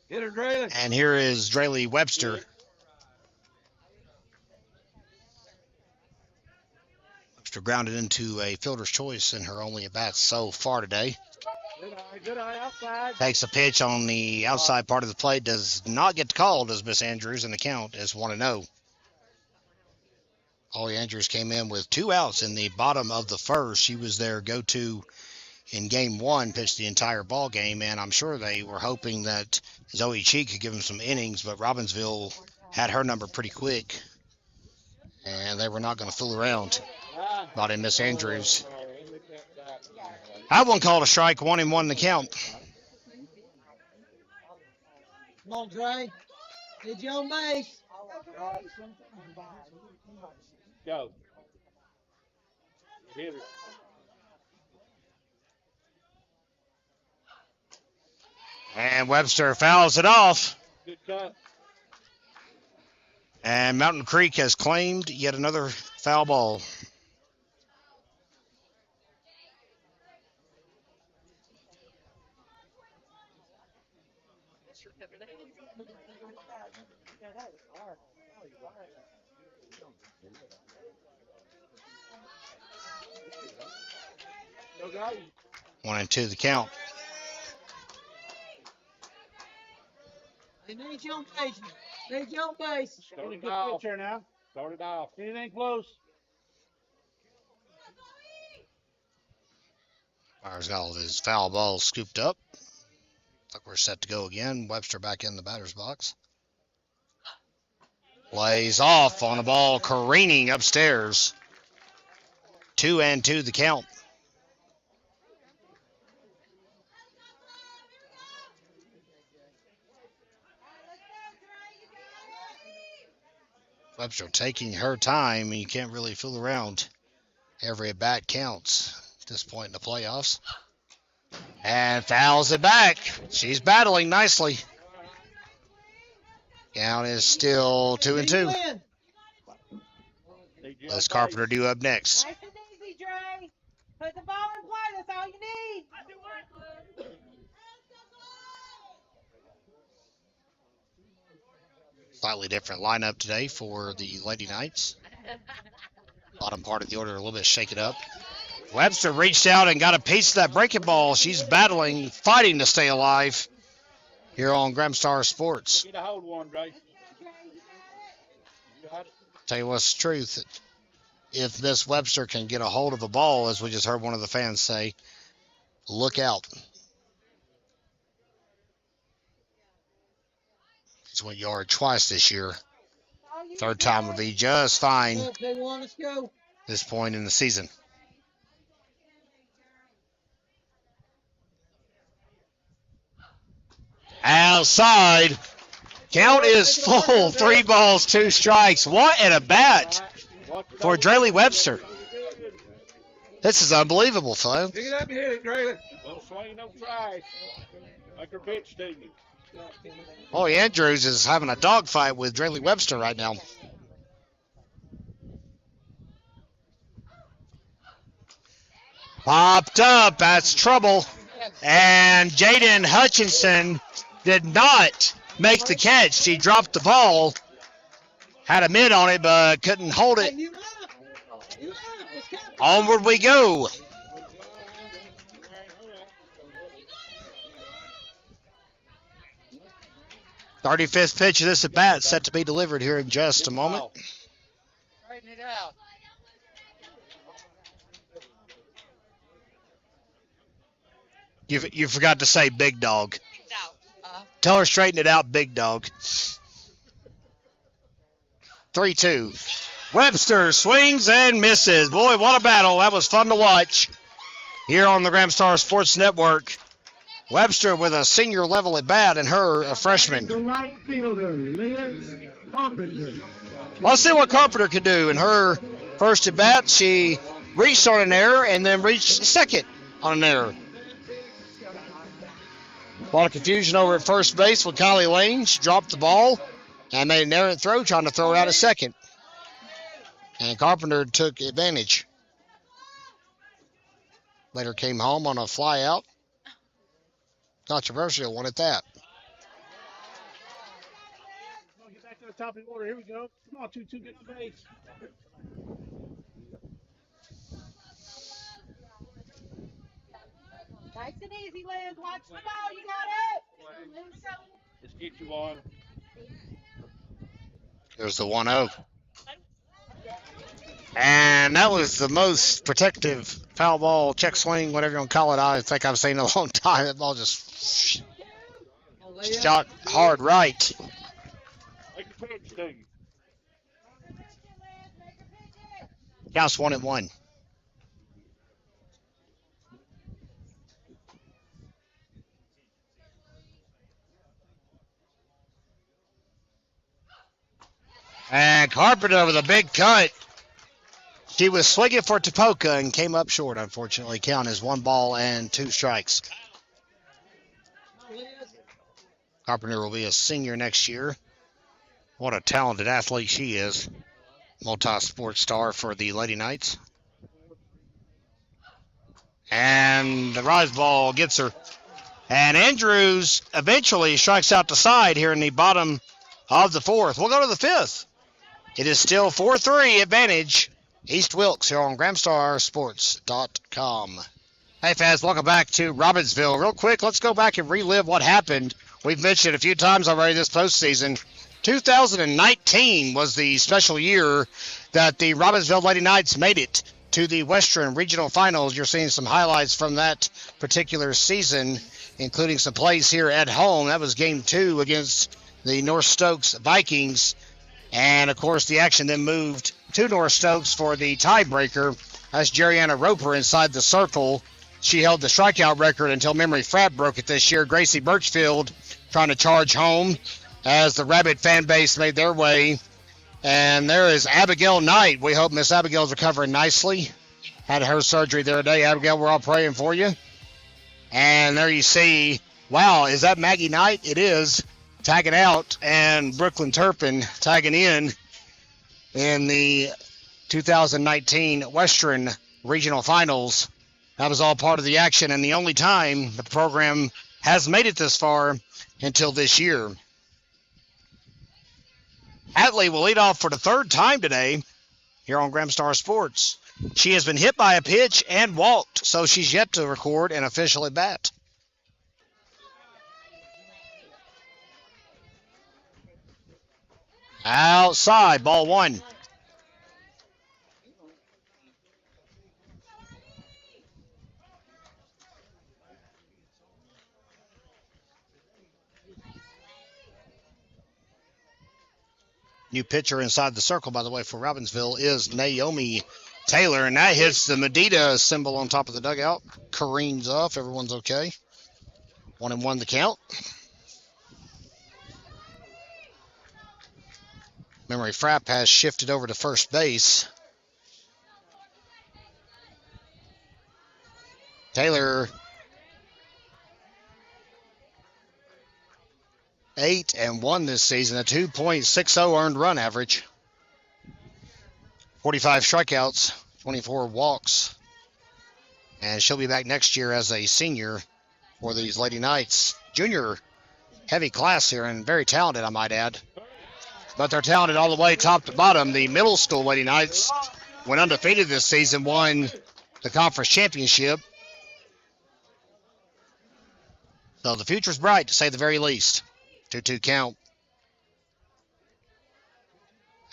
Hit her, Drayley. And here is Drayley Webster. Webster grounded into a fielder's choice in her only at-bats so far today. Good eye outside. Takes a pitch on the outside part of the plate. Does not get called as Miss Andrews, and the count is 1-0. Holly Andrews came in with 2 outs in the bottom of the first. She was their go-to in game 1, pitched the entire ball game, and I'm sure they were hoping that Zoe Cheek could give them some innings, but Robbinsville had her number pretty quick, and they were not going to fool around. Brought in Miss Andrews. That one called a strike, 1-1 the count. Come on, Dre. Did you on base? Go. Hit it. And Webster fouls it off. Good cut. And Mountain Creek has claimed yet another foul ball. Go, guys. 1-2 the count. They need you on base. Need you on base. Start it off. Pitch here now. Start it off. Anything close? Myers got all of his foul balls scooped up. Looks like we're set to go again. Webster back in the batter's box. Lays off on a ball careening upstairs. 2-2 the count. Webster taking her time, and you can't really fool around. Every at bat counts at this point in the playoffs. And fouls it back. She's battling nicely. Count is still 2-2. Les Carpenter due up next. Nice and easy, Dre. Put the ball in play. That's all you need. Slightly different lineup today for the Lady Knights. Bottom part of the order a little bit shaken up. Webster reached out and got a piece of that breaking ball. She's battling, fighting to stay alive here on Gramstar Sports. Get a hold one, Dre. Tell you what's the truth. If Miss Webster can get a hold of a ball, as we just heard one of the fans say, look out. She's went yard twice this year. Third time would be just fine this point in the season. Outside. Count is full. 3 balls, 2 strikes. What an at bat for Draley Webster. This is unbelievable, folks. Pick it up and hit it, Draley. Don't swing, don't try. Like her pitch, do you? Holly Andrews is having a dogfight with Draley Webster right now. Popped up. That's trouble. And Jaden Hutchinson did not make the catch. She dropped the ball. Had a mid on it, but couldn't hold it. Onward we go. .35th pitch of this at bat set to be delivered here in just a moment. Straighten it out. You forgot to say big dog. Tell her straighten it out, big dog. 3-2. Webster swings and misses. Boy, what a battle. That was fun to watch here on the Gramstar Sports Network. Webster with a senior level at bat and her a freshman. The right fielder, Liz Carpenter. Let's see what Carpenter can do. In her first at bat, she reached on an error and then reached second on an error. A lot of confusion over at first base with Kylie Lane. She dropped the ball and made an errant throw, trying to throw it out at second. And Carpenter took advantage. Later came home on a fly out. Controversial one at that. Get back to the top of the order. Here we go. Come on, 2-2, get on base. Nice and easy, Liz. Watch the ball. You got it. Let's get you on. There's the 1-0. And that was the most protective foul ball, check swing, whatever you want to call it, I think I've seen in a long time. That ball just shot hard right. Like a pitch thing. Counts 1-1. And Carpenter with a big cut. She was swinging for Tapoka and came up short, unfortunately. Count is 1 ball and 2 strikes. Carpenter will be a senior next year. What a talented athlete she is. Multi-sport star for the Lady Knights. And the rise ball gets her. And Andrews eventually strikes out the side here in the bottom of the 4th. We'll go to the 5th. It is still 4-3 advantage. East Wilkes here on GramStarSports.com. Hey fans, welcome back to Robbinsville. Real quick, let's go back and relive what happened. We've mentioned a few times already this postseason. 2019 was the special year that the Robbinsville Lady Knights made it to the Western Regional Finals. You're seeing some highlights from that particular season, including some plays here at home. That was game 2 against the North Stokes Vikings. And, of course, the action then moved to North Stokes for the tiebreaker. That's Jerianna Roper inside the circle. She held the strikeout record until Memory Frapp broke it this year. Gracie Birchfield trying to charge home as the Rabbit fan base made their way. And there is Abigail Knight. We hope Miss Abigail's recovering nicely. Had her surgery the other day. Abigail, we're all praying for you. And there you see, wow, is that Maggie Knight? It is. Tagging out, and Brooklyn Turpin tagging in the 2019 Western Regional Finals. That was all part of the action, and the only time the program has made it this far until this year. Hatley will lead off for the 3rd time today here on Gramstar Sports. She has been hit by a pitch and walked, so she's yet to record and officially bat. Outside, ball 1. New pitcher inside the circle, by the way, for Robbinsville is Naomi Taylor, and that hits the Medina symbol on top of the dugout. Careens off. Everyone's okay. 1-1 the count. Memory Frapp has shifted over to first base. Taylor 8-1 this season, a 2.60 earned run average. 45 strikeouts, 24 walks. And she'll be back next year as a senior for these Lady Knights. Junior heavy class here and very talented, I might add. But they're talented all the way top to bottom. The middle school Lady Knights went undefeated this season, won the conference championship. So the future's bright, to say the very least. 2-2 count.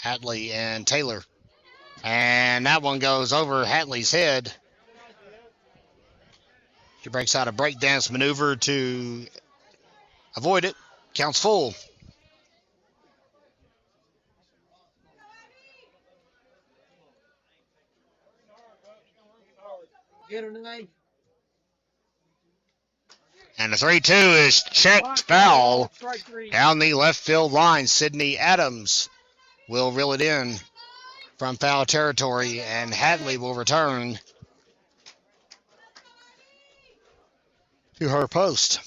Hatley and Taylor. And that one goes over Hatley's head. She breaks out a breakdance maneuver to avoid it. Counts full. Get her tonight. And the 3-2 is checked foul down the left field line. Sydney Adams will reel it in from foul territory, and Hadley will return to her post.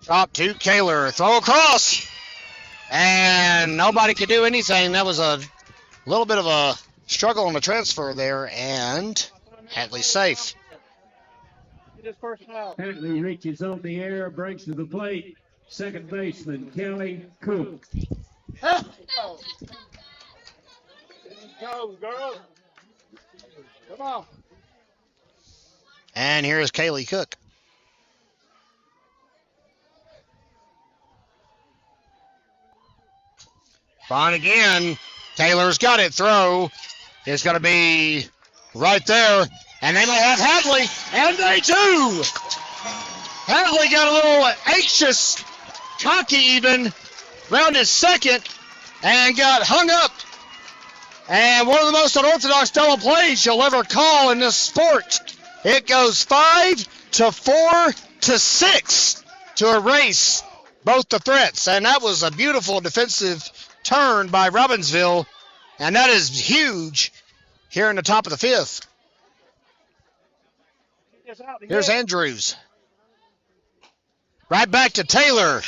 Drop to Kaler, throw across, and nobody could do anything. That was a little bit of a struggle on the transfer there, and Hatley safe. Hatley reaches on the air, breaks to the plate. Second baseman Kelly Cook. Go, girl. Come on. And here's Kaylee Cook. On again. Taylor's got it. Throw is going to be right there. And they may have Hadley. And they do. Hadley got a little anxious, cocky even, round his second, and got hung up. And one of the most unorthodox double plays you'll ever call in this sport. It goes 5-4-6 to erase both the threats. And that was a beautiful defensive turn by Robbinsville. And that is huge here in the top of the fifth. Here's Andrews. Right back to Taylor.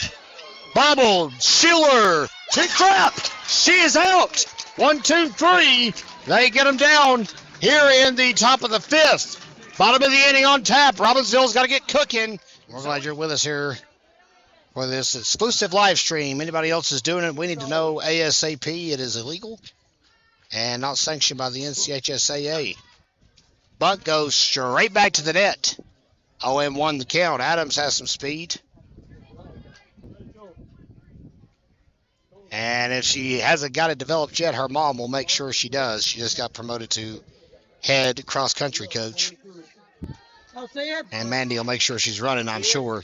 Bobbled. Schuler to Crap. She is out. 1, 2, 3. They get them down here in the top of the fifth. Bottom of the inning on tap. Robbinsville's got to get cooking. We're glad you're with us here for this exclusive live stream. Anybody else is doing it, we need to know ASAP. It is illegal and not sanctioned by the NCHSAA. Bunt goes straight back to the net. 0-1 the count. Adams has some speed. And if she hasn't got it developed yet, her mom will make sure she does. She just got promoted to head cross-country coach. And Mandy will make sure she's running, I'm sure.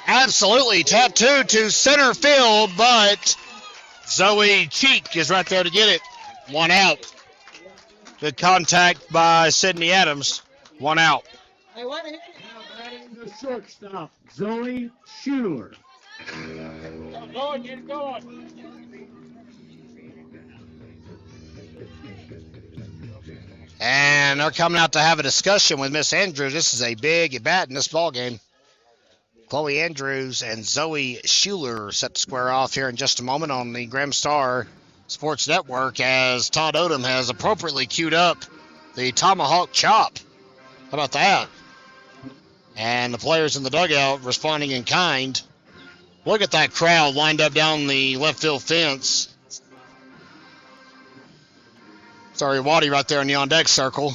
Absolutely tattooed to center field, but Zoe Cheek is right there to get it. 1 out. Good contact by Sydney Adams. 1 out. Now batting the shortstop, Zoe Schuler. Get going, get going. And they're coming out to have a discussion with Miss Andrews. This is a big at bat in this ball game. Chloe Andrews and Zoe Schuler set to square off here in just a moment on the Graham Star Sports Network as Todd Odom has appropriately queued up the tomahawk chop. How about that? And the players in the dugout responding in kind. Look at that crowd lined up down the left field fence. Sorry, Waddy right there in the on-deck circle.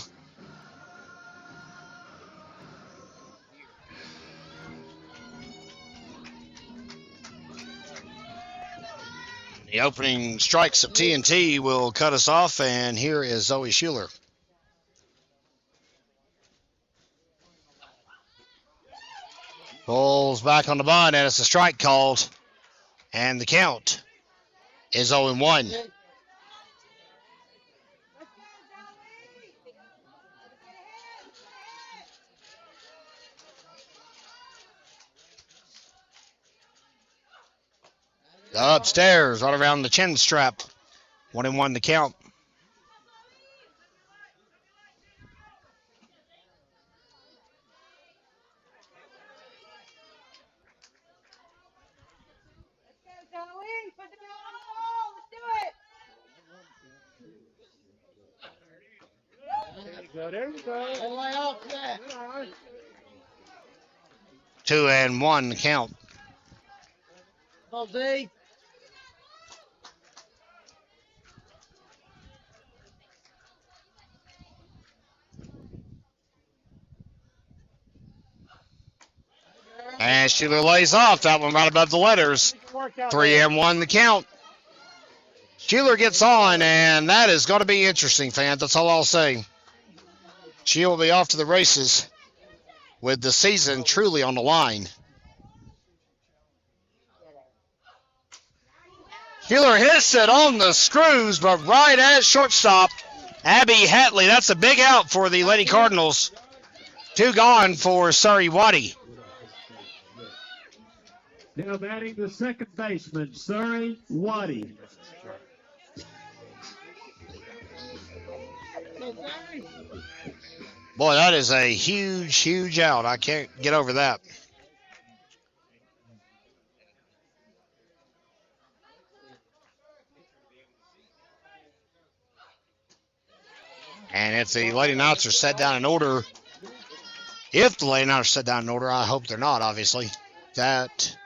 The opening strikes of TNT will cut us off, and here is Zoe Schuler. Pulls back on the bunt, and it's a strike called. And the count is 0-1. Upstairs, right around the chin strap. 1-1 the count. There we go. Lay off that. 2-1 the count. Come on, Z. And Schuler lays off. That one right above the letters. 3-1 the count. Schuler gets on, and that is going to be interesting, fans. That's all I'll say. She will be off to the races with the season truly on the line. Schuler hits it on the screws, but right at shortstop, Abby Hatley. That's a big out for the Lady Cardinals. 2 gone for Surrey Waddy. Now batting the second baseman, Surrey Waddy. Boy, that is a huge, huge out. I can't get over that. And if the Lady Knights are set down in order, if the Lady Knights are set down in order, I hope they're not, obviously, that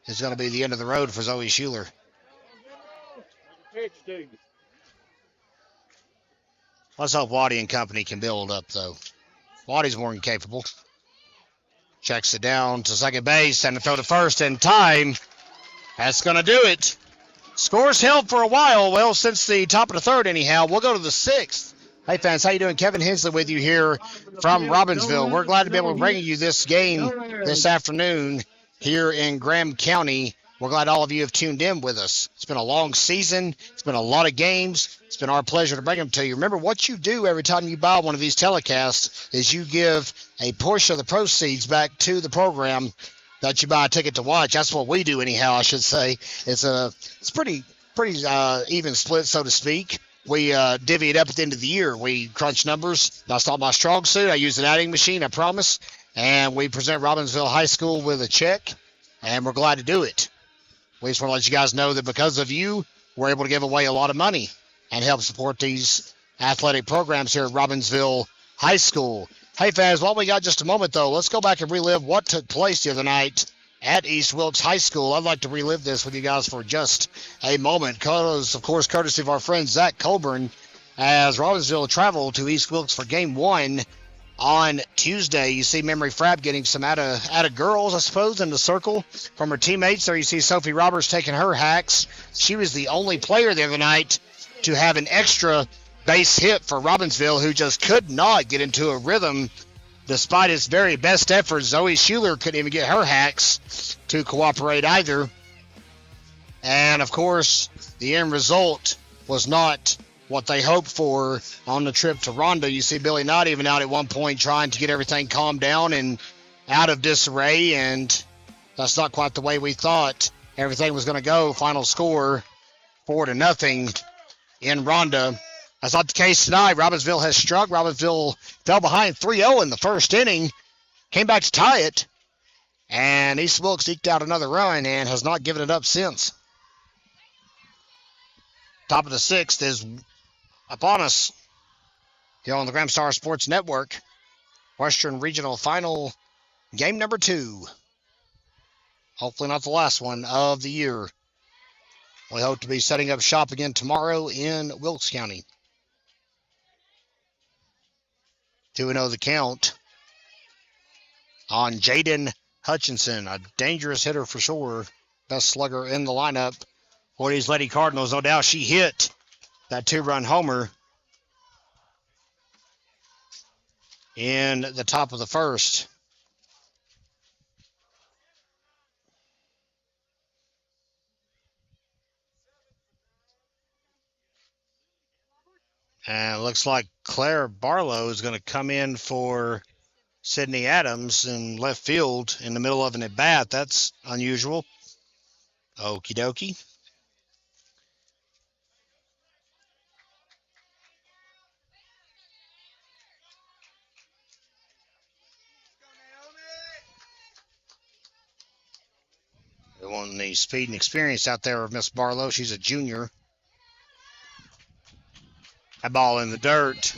is going to be the end of the road for Zoe Schuler. pitch to you. Let's hope Waddy and company can build up, though. Waddy's more than capable. Checks it down to second base and to throw to first in time. That's going to do it. Scores held for a while. Well, since the top of the third, anyhow. We'll go to the sixth. Hey, fans, how you doing? Kevin Hensley with you here from Robbinsville. We're glad to be able to bring you this game this afternoon here in Graham County. We're glad all of you have tuned in with us. It's been a long season. It's been a lot of games. It's been our pleasure to bring them to you. Remember, what you do every time you buy one of these telecasts is you give a portion of the proceeds back to the program that you buy a ticket to watch. That's what we do, anyhow, I should say. It's pretty even split, so to speak. We divvy it up at the end of the year. We crunch numbers. That's not my strong suit. I use an adding machine, I promise. And we present Robbinsville High School with a check, and we're glad to do it. We just want to let you guys know that because of you, we're able to give away a lot of money and help support these athletic programs here at Robbinsville High School. Hey, fans, while we got just a moment, though, let's go back and relive what took place the other night at East Wilkes High School. I'd like to relive this with you guys for just a moment because, of course, courtesy of our friend Zach Colburn, as Robbinsville traveled to East Wilkes for Game 1 on Tuesday. You see Memory Frab getting some out of girls, I suppose, in the circle from her teammates. There you see Sophie Roberts taking her hacks. She was the only player the other night to have an extra base hit for Robbinsville, who just could not get into a rhythm despite its very best efforts. Zoe Schuler couldn't even get her hacks to cooperate either. And, of course, the end result was not what they hoped for on the trip to Ronda. You see Billy not even out at one point trying to get everything calmed down and out of disarray, and that's not quite the way we thought everything was going to go. Final score 4-0 in Ronda. That's not the case tonight. Robbinsville has struck. Robbinsville fell behind 3-0 in the first inning, came back to tie it, and East Wilkes eked out another run and has not given it up since. Top of the sixth is upon us here on the Graham Star Sports Network. Western Regional Final, game number 2. Hopefully not the last one of the year. We hope to be setting up shop again tomorrow in Wilkes County. 2-0 the count on Jaden Hutchinson, a dangerous hitter for sure. Best slugger in the lineup for these Lady Cardinals. No doubt she hit that 2-run homer in the top of the first. And it looks like Claire Barlow is going to come in for Sydney Adams in left field in the middle of an at-bat. That's unusual. Okie dokie. They want the speed and experience out there of Miss Barlow. She's a junior. That ball in the dirt.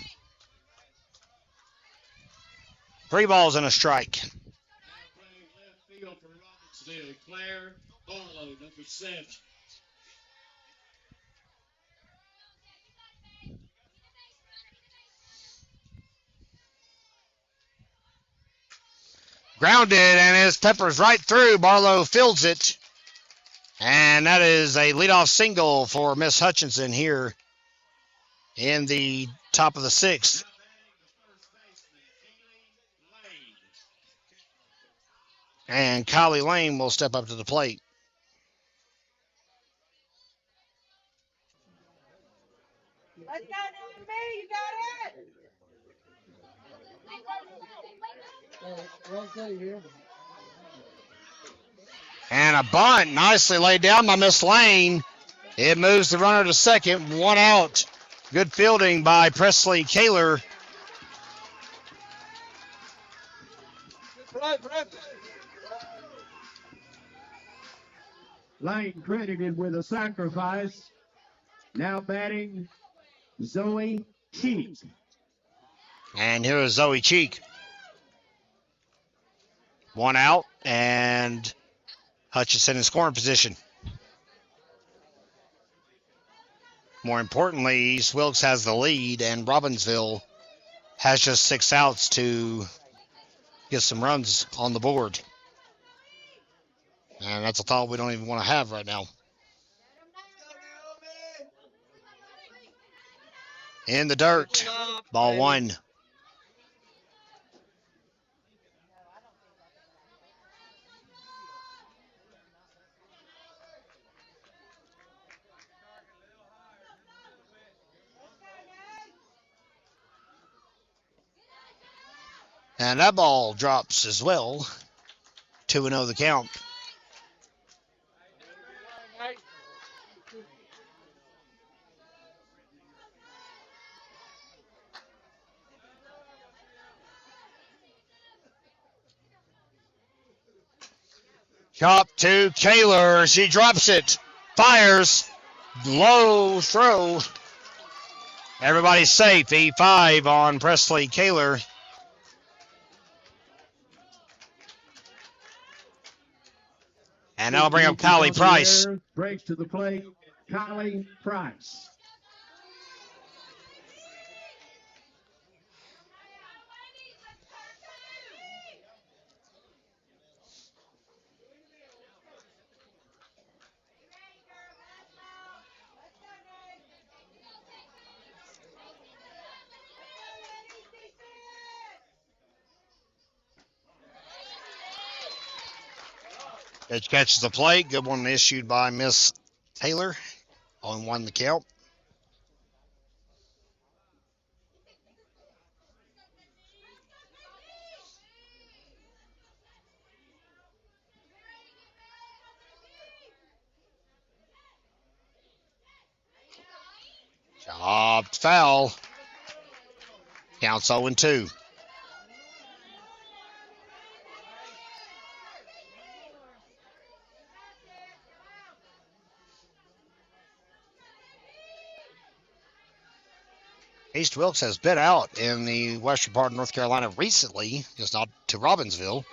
3 balls and a strike. Now playing left field for Robbinsville, Claire Barlow, number 7. Grounded, and it peppers right through. Barlow fields it. And that is a leadoff single for Miss Hutchinson here in the top of the 6th. And Kylie Lane will step up to the plate. Let's go, me. You got it. And a bunt nicely laid down by Miss Lane. It moves the runner to second. 1 out. Good fielding by Presley Kaler. Lane credited with a sacrifice. Now batting Zoe Cheek. And here is Zoe Cheek. 1 out, and Hutchinson in scoring position. More importantly, East Wilkes has the lead, and Robbinsville has just 6 outs to get some runs on the board. And that's a thought we don't even want to have right now. In the dirt, ball 1. And that ball drops as well. 2-0 the count. Chop to Kaler. She drops it. Fires. Low throw. Everybody's safe. E5 on Presley Kaler. And that'll bring up Kylie Price. Breaks to the plate. Kylie Price. Pitch catches the plate. Good one issued by Miss Taylor. On 1 the count. Chopped foul. Counts 0-2. East Wilkes has been out in the western part of North Carolina recently, just not to Robbinsville.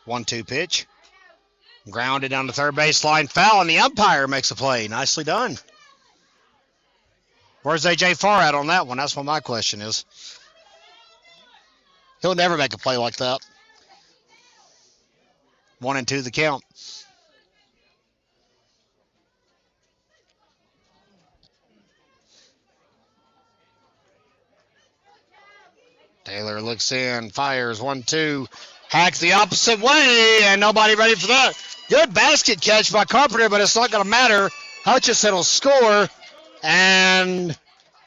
One-two pitch. Grounded down the third baseline. Foul, and the umpire makes a play. Nicely done. Where's A.J. Farr at on that one? That's what my question is. He'll never make a play like that. 1-2 the count. Taylor looks in, fires 1-2, hacks the opposite way, and nobody ready for that. Good basket catch by Carpenter, but it's not going to matter. Hutchison will score, and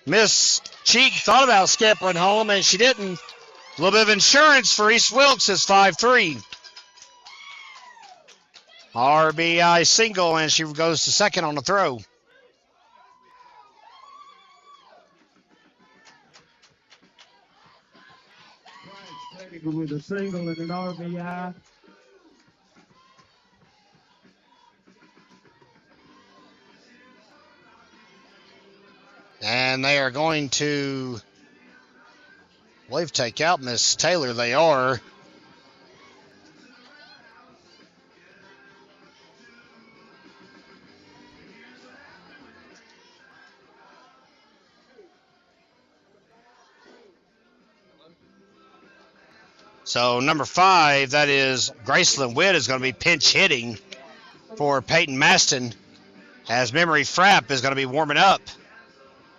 Miss Cheek thought about scampering home, and she didn't. A little bit of insurance for East Wilkes is 5-3. RBI single, and she goes to second on the throw. With a single and an RBI. And they are going to, I believe, take out Miss Taylor. They are. So number 5, that is Graceland Witt, is going to be pinch hitting for Peyton Maston, as Memory Frapp is going to be warming up.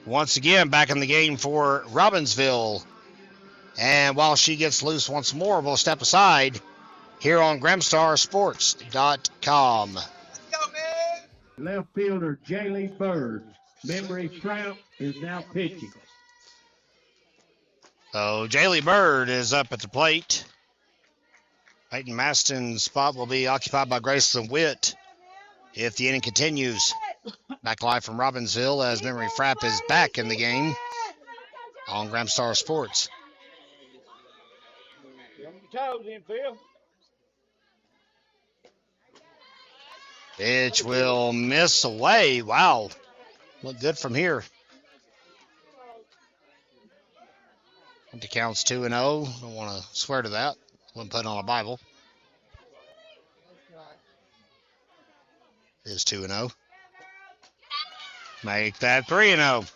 Once again, back in the game for Robbinsville. And while she gets loose once more, we'll step aside here on GramstarSports.com. Left fielder Jaylee Bird. Memory Frapp is now pitching. So Jaylee Bird is up at the plate. Peyton Maston's spot will be occupied by Graceland Witt if the inning continues. Back live from Robbinsville as Memory Frapp is back in the game on Gramstar Sports. Get on your toes in, Phil. Pitch will miss away. Wow. Look good from here. The count's 2-0. Don't want to swear to that. Wouldn't put it on a Bible. It is 2-0. Make that 3-0.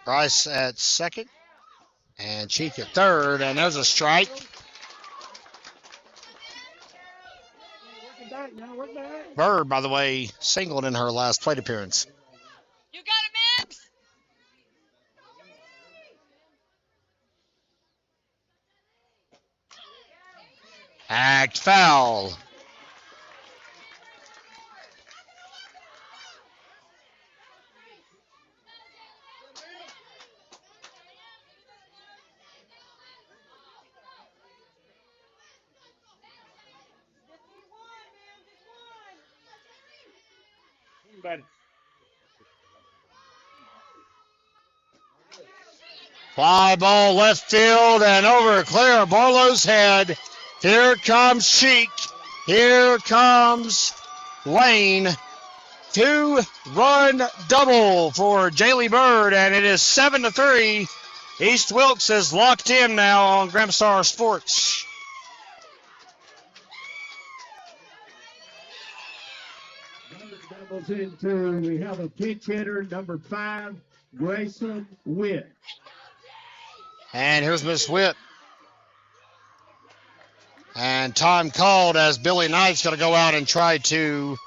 Price at second. And Cheek at third. And there's a strike. Bird, by the way, singled in her last plate appearance. You got it, Mims? Act foul. Fly ball left field and over clear of Barlow's head. Here comes Cheek. Here comes Lane. 2-run double for Jaylee Bird, and it is 7-3. East Wilkes is locked in now on Gramstar Sports. Doubles into, we have a pinch hitter, number 5, Grayson Witt. And here's Miss Witt. And time called as Billy Knight's going to go out and try to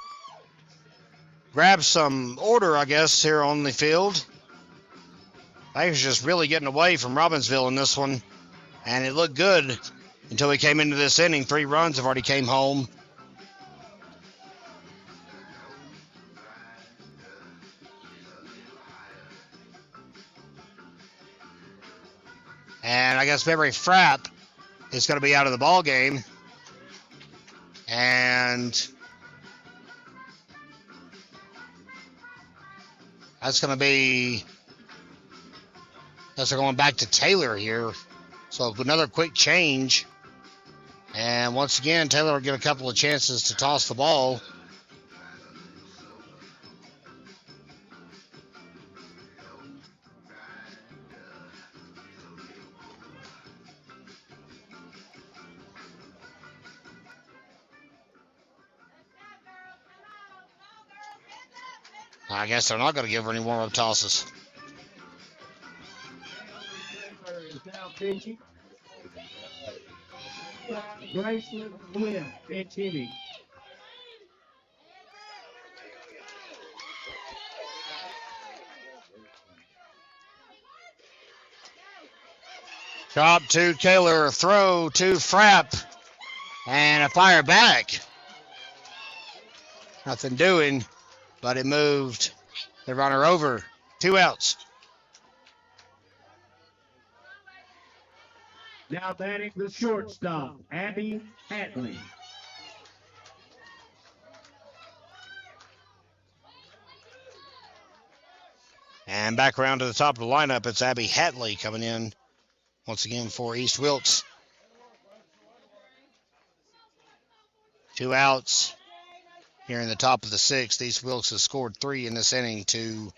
grab some order, I guess, here on the field. I was just really getting away from Robbinsville in this one. And it looked good until we came into this inning. 3 runs have already came home. And I guess Beverly Frapp is going to be out of the ball game. And that's going to be, they're going back to Taylor here. So another quick change. And once again, Taylor will get a couple of chances to toss the ball. I guess they're not going to give her any warm-up tosses. Grayson Witt, pinch hitting. Chop to Taylor, throw to Frapp, and a fire back. Nothing doing, but it moved the runner over. 2 outs. Now batting the shortstop, Abby Hatley. And back around to the top of the lineup, it's Abby Hatley coming in once again for East Wilkes. 2 outs here in the top of the 6th. East Wilkes has scored 3 in this inning to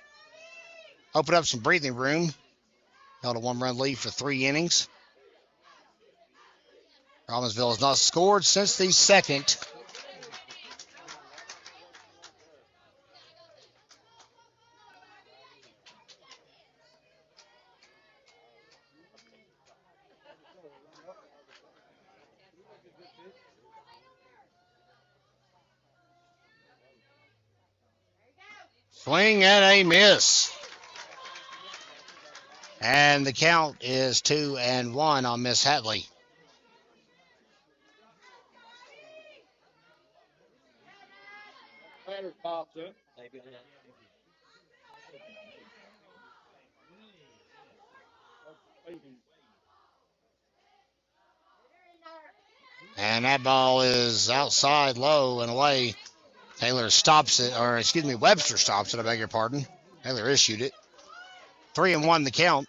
open up some breathing room. Held a 1-run lead for 3 innings. Robbinsville has not scored since the 2nd. Swing and a miss. And the count is 2-1 on Miss Hatley. And that ball is outside low and away. Taylor stops it, or excuse me, Webster stops it, I beg your pardon. Taylor issued it. 3-1 the count.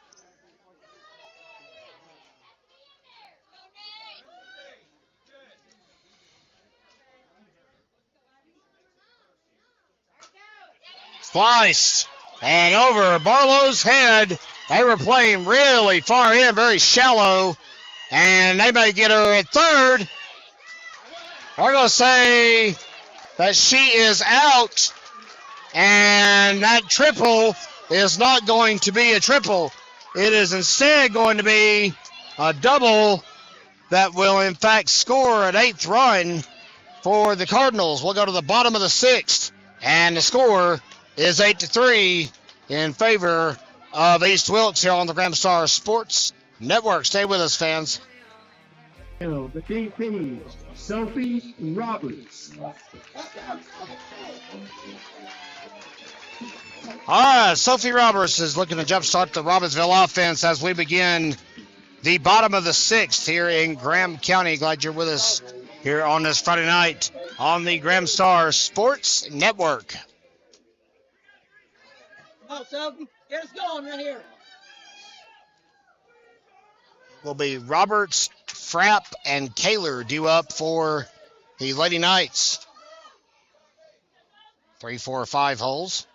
Sliced and over Barlow's head. They were playing really far in, very shallow, and they may get her at third. We're going to say that she is out, and that triple is not going to be a triple. It is instead going to be a double that will, in fact, score an 8th run for the Cardinals. We'll go to the bottom of the 6th, and the score is 8-3 in favor of East Wilkes here on the Gramstar Sports Network. Stay with us, fans. The DP, Sophie Roberts. All right, Sophie Roberts is looking to jumpstart the Robbinsville offense as we begin the bottom of the 6th here in Graham County. Glad you're with us here on this Friday night on the Gramstar Sports Network. Come on, Sophie. Get us going right here. Will be Roberts, Frapp, and Kaler due up for the Lady Knights. 3, 4, 5 holes.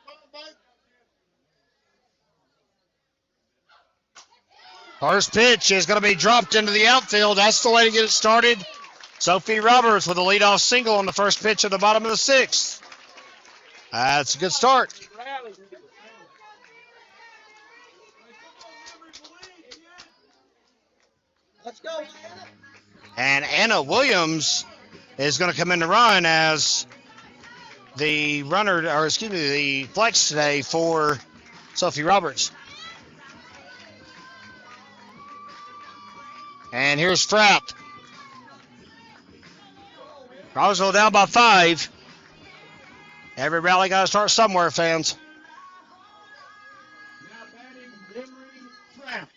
First pitch is going to be dropped into the outfield. That's the way to get it started. Sophie Roberts with a leadoff single on the first pitch at the bottom of the 6th. That's a good start. Let's go. And Anna Williams is going to come in to run as the runner, or excuse me, the flex today for Sophie Roberts. And here's Frapp. Robbinsville down by 5. Every rally got to start somewhere, fans. Now batting Henry Frapp.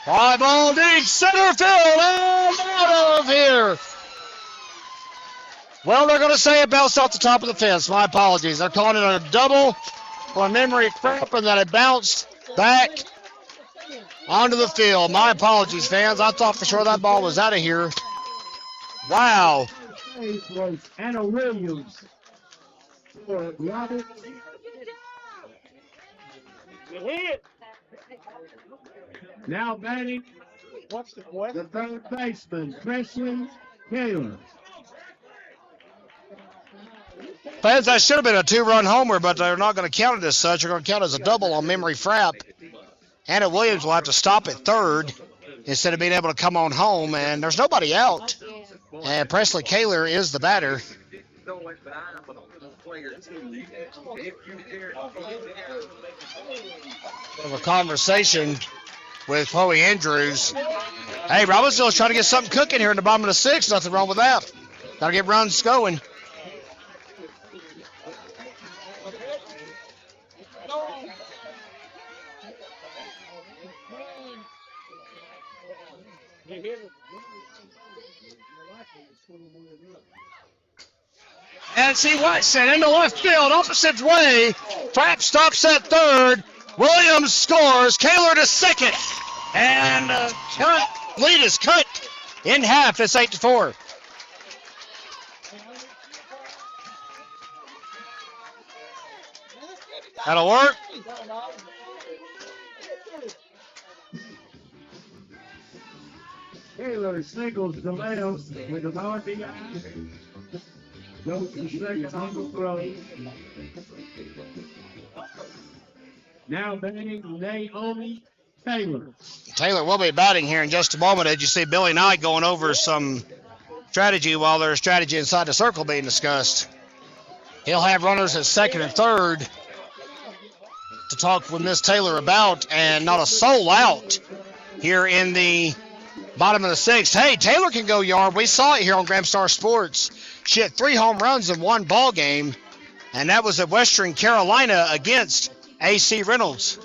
Fly ball deep center field and out of here. Well, they're going to say it bounced off the top of the fence. My apologies. They're calling it a double for Memory Crap, and that it bounced back onto the field. My apologies, fans. I thought for sure that ball was out of here. Wow. Base was Anna Williams for Robert. You hit. Now batting What's the question? the third baseman, Presley Taylor. Fans, that should have been a 2-run homer, but they're not going to count it as such. They're going to count it as a double on Memory Frapp. Anna Williams will have to stop at third instead of being able to come on home, and there's nobody out. And Presley Kaler is the batter. Have a conversation with Chloe Andrews. Hey, Robbinsville's trying to get something cooking here in the bottom of the 6th. Nothing wrong with that. Got to get runs going. And see Watson into left field, opposite way. Frapp stops at third. Williams scores. Kaler to second. And lead is cut in half. It's 8-4. That'll work. Taylor singles to left with an RBI. Goes to second on the throw. Now batting Naomi Taylor. Taylor will be batting here in just a moment. As you see Billy Knight going over some strategy while there's strategy inside the circle being discussed. He'll have runners at second and third to talk with Miss Taylor about, and not a soul out here in the bottom of the 6th. Hey, Taylor can go yard. We saw it here on Gramstar Sports. She had 3 home runs in one ball game, and that was at Western Carolina against A.C. Reynolds.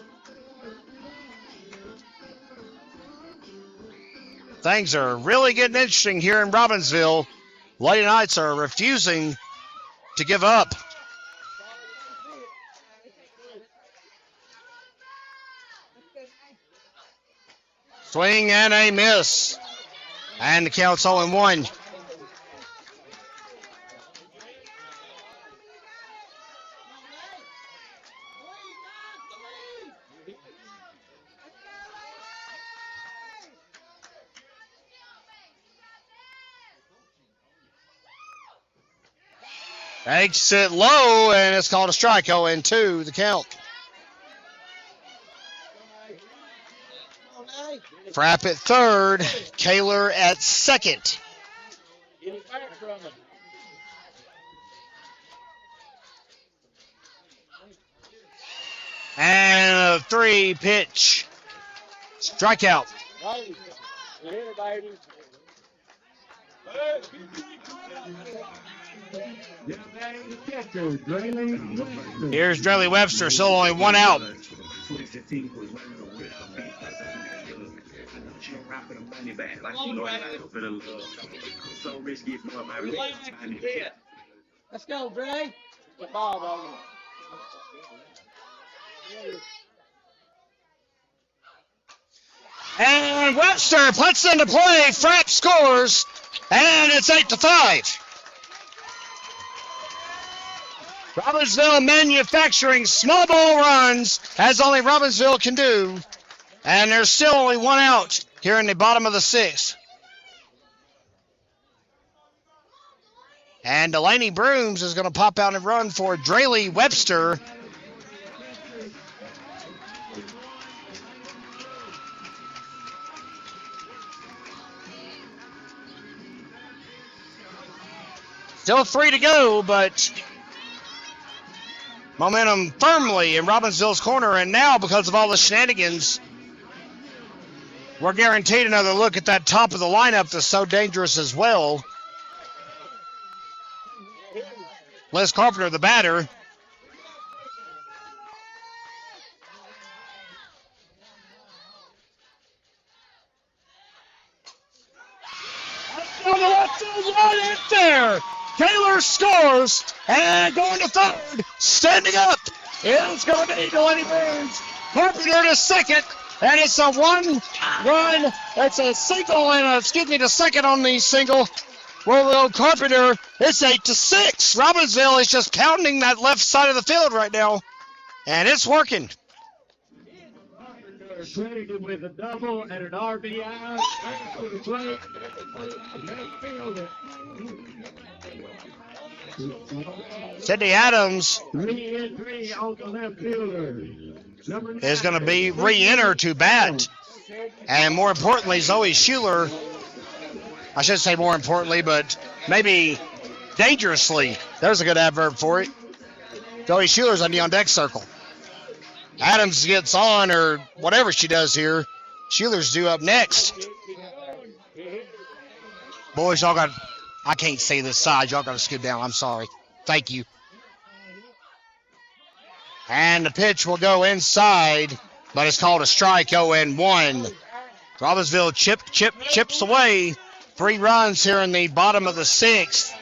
Things are really getting interesting here in Robbinsville. Lady Knights are refusing to give up. Swing and a miss. And the count's 0-1. Takes it low, and it's called a strike. 0-2 the count. Frapp at third, Kaler at second. And a 3-pitch strikeout. Here's Drelly Webster, still only one out. Let's go, Dre. And Webster puts into play. Frapp scores, and it's 8-5. Robbinsville manufacturing small ball runs, as only Robbinsville can do. And there's still only one out here in the bottom of the sixth. And Delaney Brooms is going to pop out and run for Draley Webster. Still 3 to go, but momentum firmly in Robbinsville's corner. And now, because of all the shenanigans, we're guaranteed another look at that top of the lineup that's so dangerous as well. Les Carpenter, the batter. On the left field line, it's there. Taylor scores, and going to third, standing up, it's going to be Delaney Burns. Carpenter to second, and it's a one-run. It's a single and the second on the single. Well, Carpenter, it's 8-6. Robbinsville is just pounding that left side of the field right now, and it's working. Credited with a double and an RBI. Sidney Adams 3-3 on the left fielder. is going to be re-enter to bat. And more importantly, Zoe Schuler, I should say more importantly, but maybe dangerously. There's a good adverb for it. Zoe Schuler's on the on-deck circle. Adams gets on, or whatever she does here. Schuler's due up next. Boys, y'all got, I can't see this side. Y'all got to scoot down. I'm sorry. Thank you. And the pitch will go inside, but it's called a strike. 0-1. Robbinsville chips away. 3 runs here in the bottom of the sixth.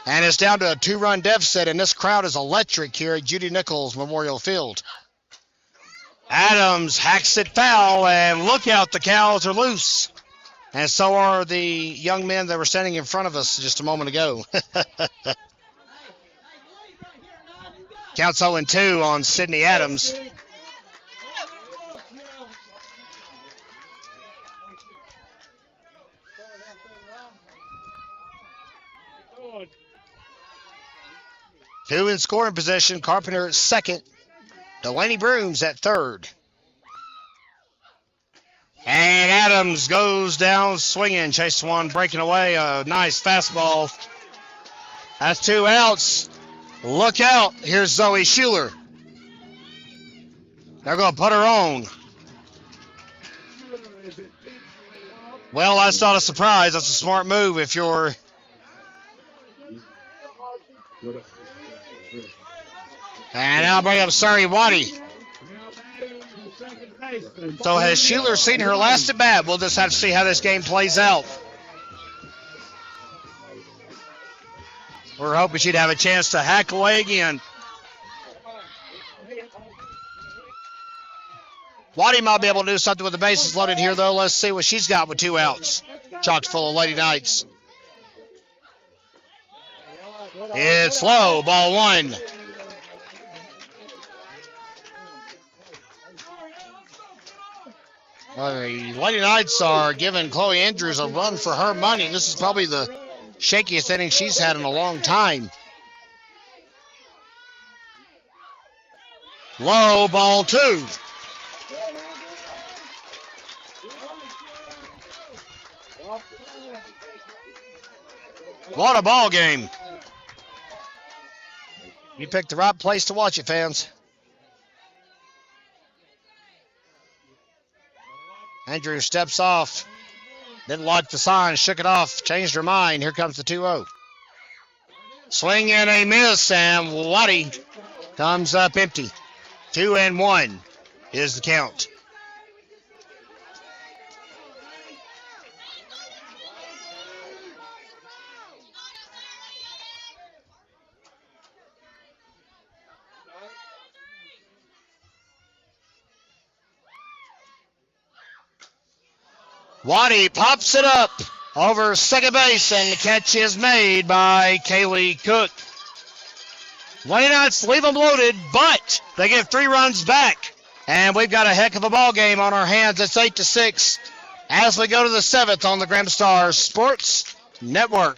And it's down to a 2-run deficit, and this crowd is electric here at Judy Nichols Memorial Field. Adams hacks it foul, and look out, the cows are loose. And so are the young men that were standing in front of us just a moment ago. Counts 0-2 on Sidney Adams. Two in scoring position. Carpenter at second. Delaney Brooms at third. And Adams goes down swinging. Chase one breaking away. A nice fastball. That's 2 outs. Look out. Here's Zoe Schuler. They're going to put her on. Well, that's not a surprise. That's a smart move if you're... And now bring up Surrey Waddy. baseman. So has Schuler seen her last at bat? We'll just have to see how this game plays out. We're hoping she'd have a chance to hack away again. Waddy might be able to do something with the bases loaded here, though. Let's see what she's got with 2 outs. Chocked full of Lady Knights. It's low, ball 1. Well, the Lady Knights are giving Chloe Andrews a run for her money. This is probably the shakiest inning she's had in a long time. Low, ball 2. What a ball game. You picked the right place to watch it, fans. Andrews steps off. Didn't like the sign, shook it off, changed her mind. Here comes the 2-0. Swing and a miss, and Waddy comes up empty. 2-1 is the count. Waddy pops it up over second base, and the catch is made by Kaylee Cook. Lady Knights leave them loaded, but they get 3 runs back. And we've got a heck of a ball game on our hands. It's 8-6 as we go to the 7th on the Graham Star Sports Network.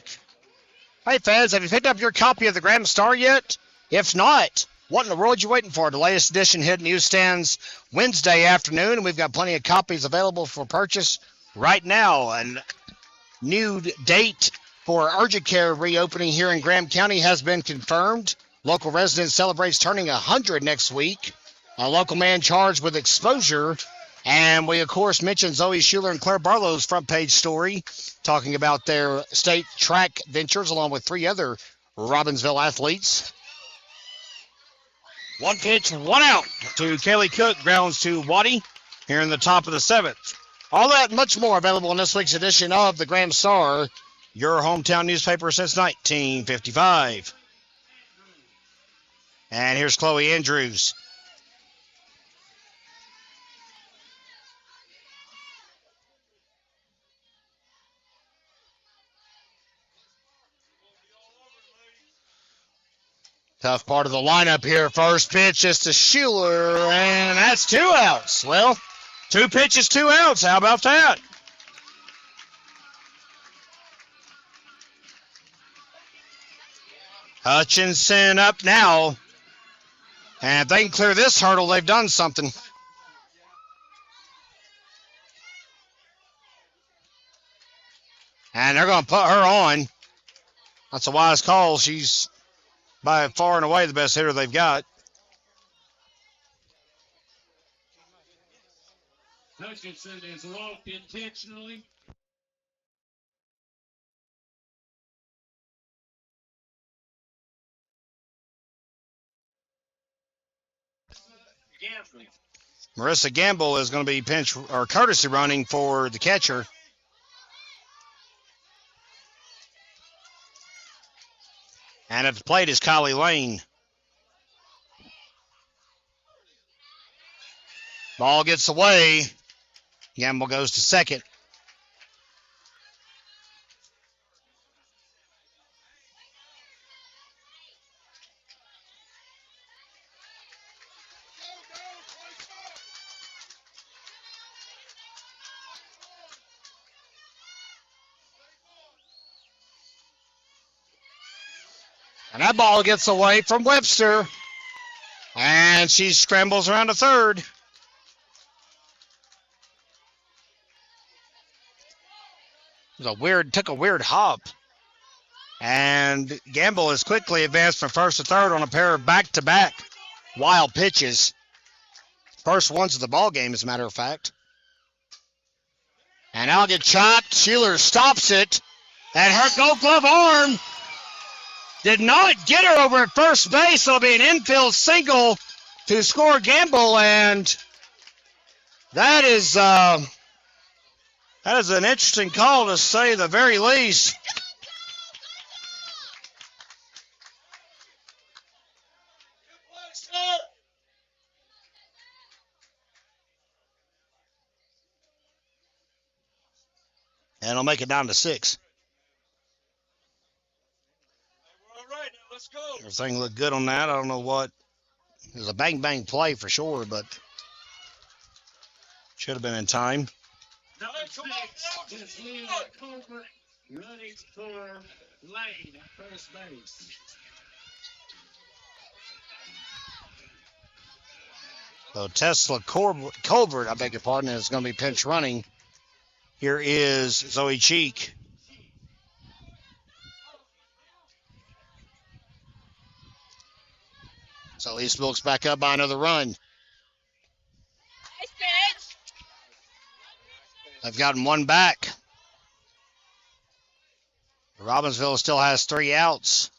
Hey, fans, have you picked up your copy of the Graham Star yet? If not, what in the world are you waiting for? The latest edition hit newsstands Wednesday afternoon, and we've got plenty of copies available for purchase right now. And new date for urgent care reopening here in Graham County has been confirmed. Local resident celebrates turning 100 next week. A local man charged with exposure. And we, of course, mentioned Zoe Schuler and Claire Barlow's front page story talking about their state track ventures along with 3 other Robbinsville athletes. 1 pitch, 1 out to Kaylee Cook. Grounds to Waddy here in the top of the 7th. All that and much more available in this week's edition of the Graham Star, your hometown newspaper since 1955. And here's Chloe Andrews. Tough part of the lineup here. First pitch is to Schuler, and that's 2 outs. Well, 2 pitches, 2 outs. How about that? Hutchinson up now. And if they can clear this hurdle, they've done something. And they're going to put her on. That's a wise call. She's by far and away the best hitter they've got. Hutchinson is walked intentionally. Marissa Gamble is going to be pinch or courtesy running for the catcher. And at the plate is Kylie Lane. Ball gets away. Gamble goes to second. And that ball gets away from Webster. And she scrambles around to third. Took a weird hop. And Gamble has quickly advanced from first to third on a pair of back-to-back wild pitches. First ones of the ball game, as a matter of fact. And now get chopped. Schuler stops it. And her gold glove arm did not get her over at first base. It'll be an infield single to score Gamble. And That is an interesting call, to say the very least. And it'll make it down to 6. All right, now let's go. Everything looked good on that. I don't know what. It was a bang-bang play for sure, but should have been in time. Number 6 is Leah Colbert running for Lane at first base. So Tesla Colbert, I beg your pardon, is going to be pinch running. Here is Zoe Cheek. So East Wilkes back up by another run. Nice pitch. They've gotten one back. Robbinsville still has 3 outs,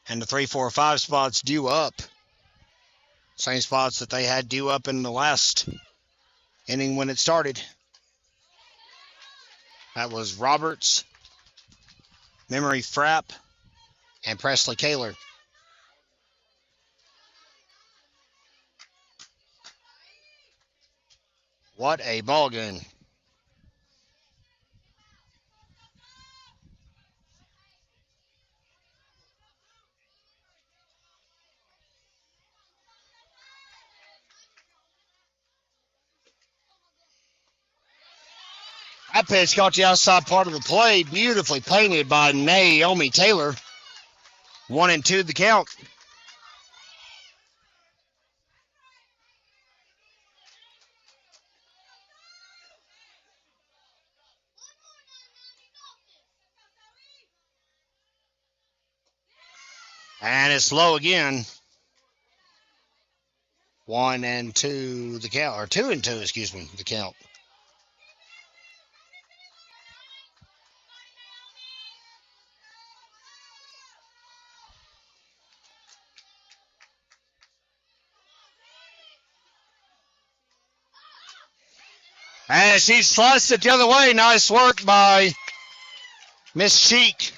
and the 3, 4, 5 spots due up. Same spots that they had due up in the last inning when it started. That was Roberts, Memory Frapp, and Presley Kaler. What a ball game. That pitch caught the outside part of the play, beautifully painted by Naomi Taylor. 1-2 the count. And it's low again. 1-2 the count, or 2-2, excuse me, the count. And she sliced it the other way. Nice work by Miss Cheek.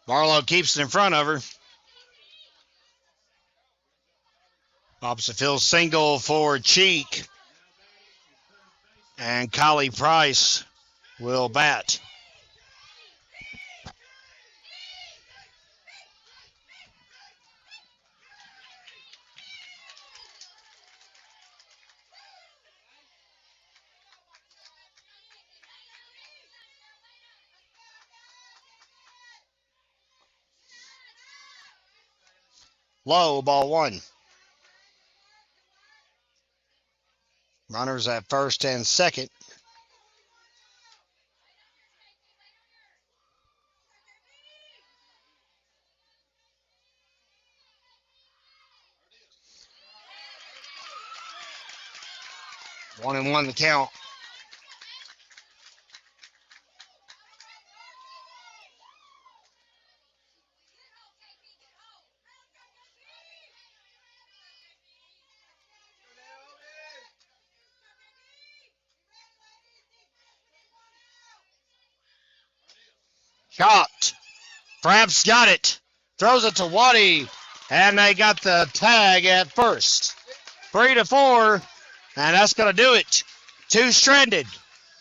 Barlow keeps it in front of her. Opposite field single for Cheek. And Kylie Price will bat. Low, ball 1. Runners at first and second. One and one the count. Chopped. Frapp's got it. Throws it to Waddy. And they got the tag at first. 3-4. And that's going to do it. 2 stranded.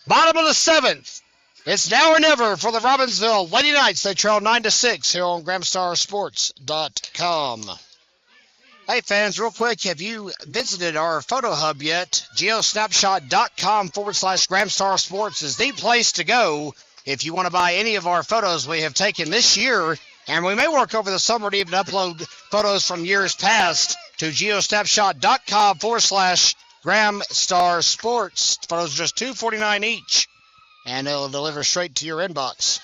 Bottom of the 7th. It's now or never for the Robbinsville Lady Knights. They trail 9-6 here on GramStarSports.com. Hey fans, real quick, have you visited our photo hub yet? GeoSnapshot.com/Gramstar Sports is the place to go if you want to buy any of our photos we have taken this year. And we may work over the summer to even upload photos from years past to GeoSnapshot.com/Gramstar Sports. Photos are just $2.49 each, and it'll deliver straight to your inbox.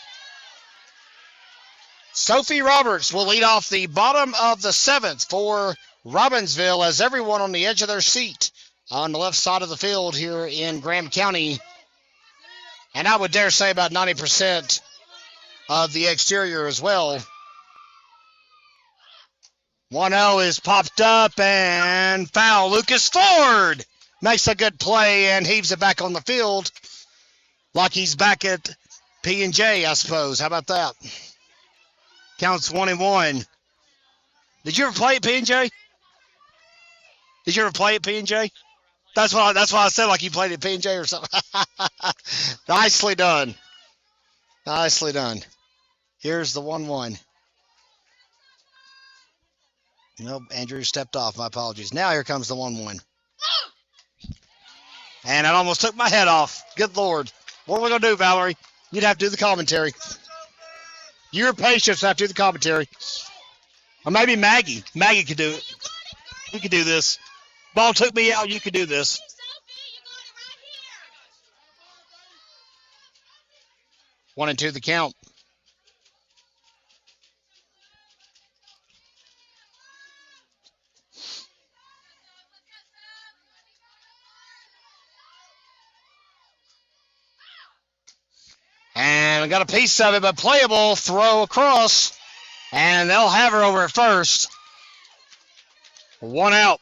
Sophie Roberts will lead off the bottom of the 7th for Robbinsville as everyone on the edge of their seat on the left side of the field here in Graham County. And I would dare say about 90% of the exterior as well. 1-0 is popped up and foul. Lucas Ford makes a good play and heaves it back on the field like he's back at P&J, I suppose. How about that? Counts 1-1. Did you ever play at P&J? Did you ever play at P&J? That's why I said like you played at P&J or something. Nicely done. Nicely done. Here's the 1-1. Nope, Andrew stepped off. My apologies. Now here comes the 1-1. And it almost took my head off. Good Lord. What are we going to do, Valerie? You'd have to do the commentary. Your patience have to do the commentary. Or maybe Maggie. Maggie could do it. You could do this. Ball took me out. You could do this. One and two the count. And I got a piece of it, but playable. Throw across. And they'll have her over at first. One out.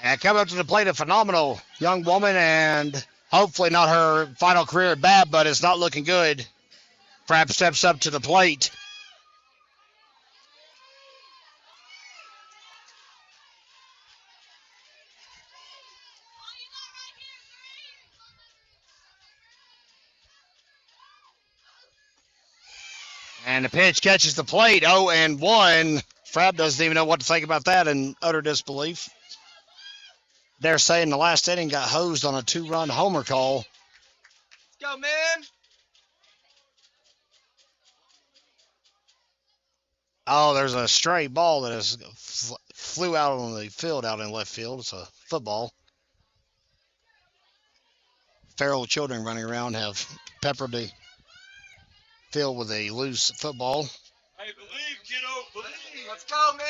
And coming up to the plate, a phenomenal young woman, and hopefully not her final career at bat, but it's not looking good. Frapp steps up to the plate. And the pitch catches the plate, 0-1. Frapp doesn't even know what to think about that in utter disbelief. They're saying the last inning got hosed on a 2-run homer call. Let's go, man. Oh, there's a stray ball that has flew out on the field out in left field. It's a football. Feral children running around have peppered the field with a loose football. Hey, believe, kiddo, believe. Let's go, man.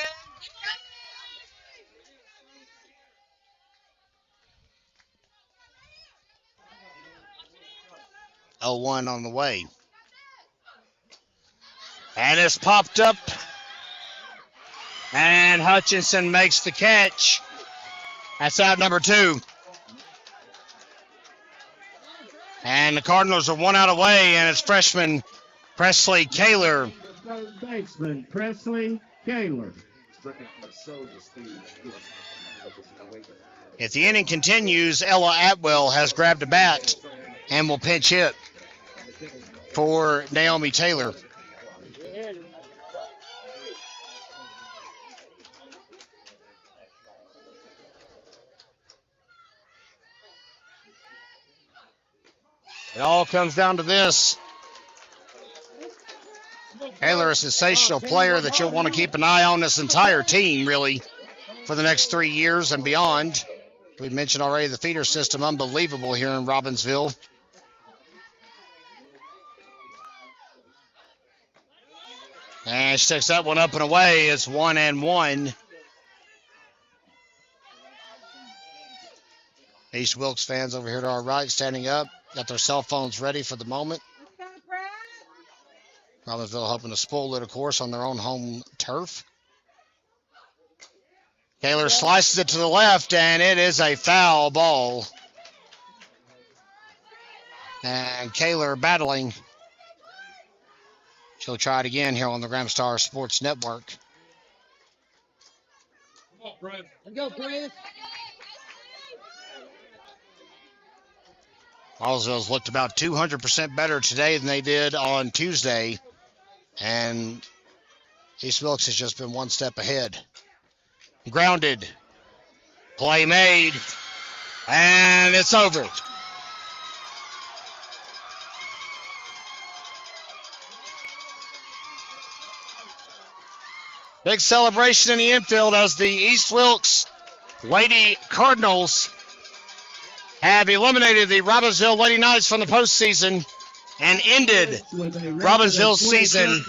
0-1 on the way. And it's popped up. And Hutchinson makes the catch. That's out number 2. And the Cardinals are 1 out away, and it's freshman Presley Kaler. Third baseman Presley Kaler. If the inning continues, Ella Atwell has grabbed a bat and will pinch hit for Naomi Taylor. It all comes down to this. Taylor, a sensational player that you'll want to keep an eye on this entire team, really, for the next 3 years and beyond. We mentioned already the feeder system, unbelievable here in Robbinsville. And she takes that one up and away. It's 1-1. East Wilkes fans over here to our right standing up. Got their cell phones ready for the moment. Robbinsville hoping to spoil it, of course, on their own home turf. Taylor slices it to the left, and it is a foul ball. And Kaler battling. She'll try it again here on the Gramstar Sports Network. Come on, Brad. Let's go, Brad. Hallsville's looked about 200% better today than they did on Tuesday. And East Wilkes has just been one step ahead. Grounded. Play made. And it's over. Big celebration in the infield as the East Wilkes Lady Cardinals have eliminated the Robbinsville Lady Knights from the postseason and ended Robbinsville's season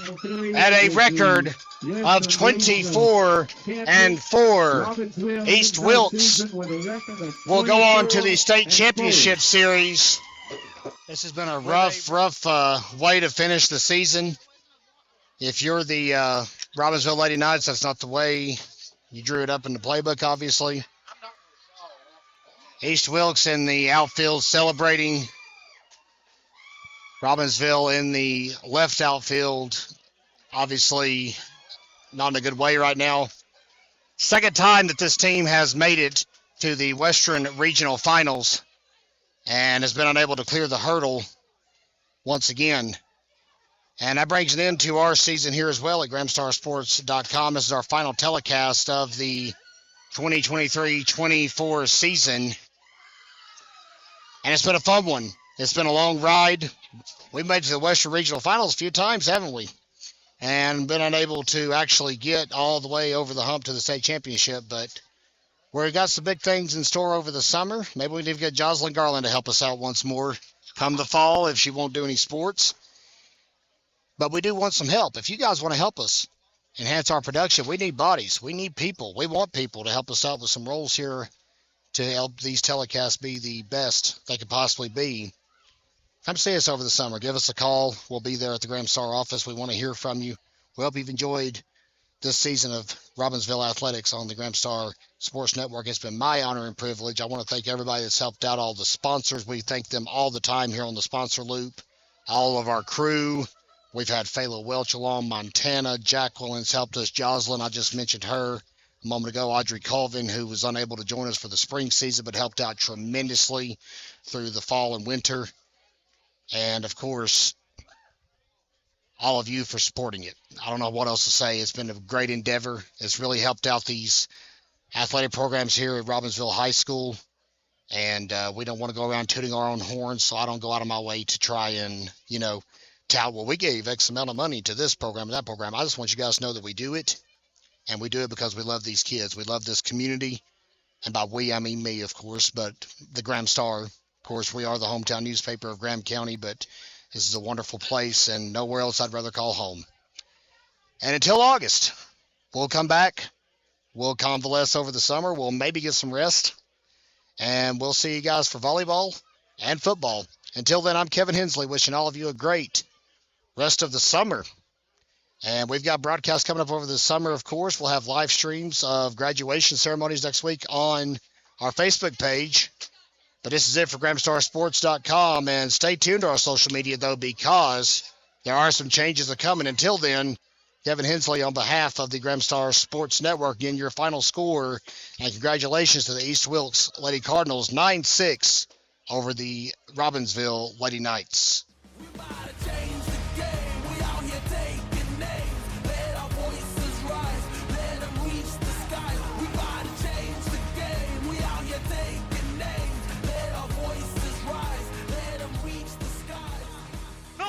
at a record of 24-4. East Wilkes will go on to the state championship series. This has been a rough way to finish the season. If you're the Robbinsville Lady Knights, that's not the way you drew it up in the playbook, obviously. East Wilkes in the outfield celebrating. Robbinsville in the left outfield, obviously not in a good way right now. Second time that this team has made it to the Western Regional Finals and has been unable to clear the hurdle once again. And that brings an end to our season here as well at GramStarSports.com. This is our final telecast of the 2023-24 season. And it's been a fun one. It's been a long ride. We've made it to the Western Regional Finals a few times, haven't we? And been unable to actually get all the way over the hump to the state championship. But we've got some big things in store over the summer. Maybe we need to get Jocelyn Garland to help us out once more come the fall if she won't do any sports. But we do want some help. If you guys want to help us enhance our production, we need bodies. We need people. We want people to help us out with some roles here to help these telecasts be the best they could possibly be. Come see us over the summer. Give us a call. We'll be there at the Graham Star office. We want to hear from you. We hope you've enjoyed this season of Robbinsville Athletics on the Graham Star Sports Network. It's been my honor and privilege. I want to thank everybody that's helped out, all the sponsors. We thank them all the time here on the sponsor loop. All of our crew. We've had Phayla Welch along, Montana. Jacqueline's helped us. Jocelyn, I just mentioned her a moment ago. Audrey Colvin, who was unable to join us for the spring season, but helped out tremendously through the fall and winter. And, of course, all of you for supporting it. I don't know what else to say. It's been a great endeavor. It's really helped out these athletic programs here at Robbinsville High School. And we don't want to go around tooting our own horns, so I don't go out of my way to try and, tout, well, we gave X amount of money to this program and that program. I just want you guys to know that we do it, and we do it because we love these kids. We love this community, and by we, I mean me, of course, but the Graham Star. Of course, we are the hometown newspaper of Graham County, but this is a wonderful place, and nowhere else I'd rather call home. And until August, we'll come back. We'll convalesce over the summer. We'll maybe get some rest, and we'll see you guys for volleyball and football. Until then, I'm Kevin Hensley, wishing all of you a great rest of the summer. And we've got broadcasts coming up over the summer, of course. We'll have live streams of graduation ceremonies next week on our Facebook page. But this is it for GramStarSports.com. And stay tuned to our social media, though, because there are some changes that are coming. Until then, Kevin Hensley on behalf of the Graham Star Sports Network in your final score. And congratulations to the East Wilkes Lady Cardinals, 9-6 over the Robbinsville Lady Knights.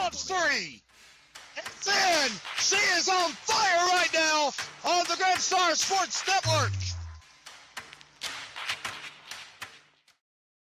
Three. It's in. She is on fire right now on the Graham Star Sports Network.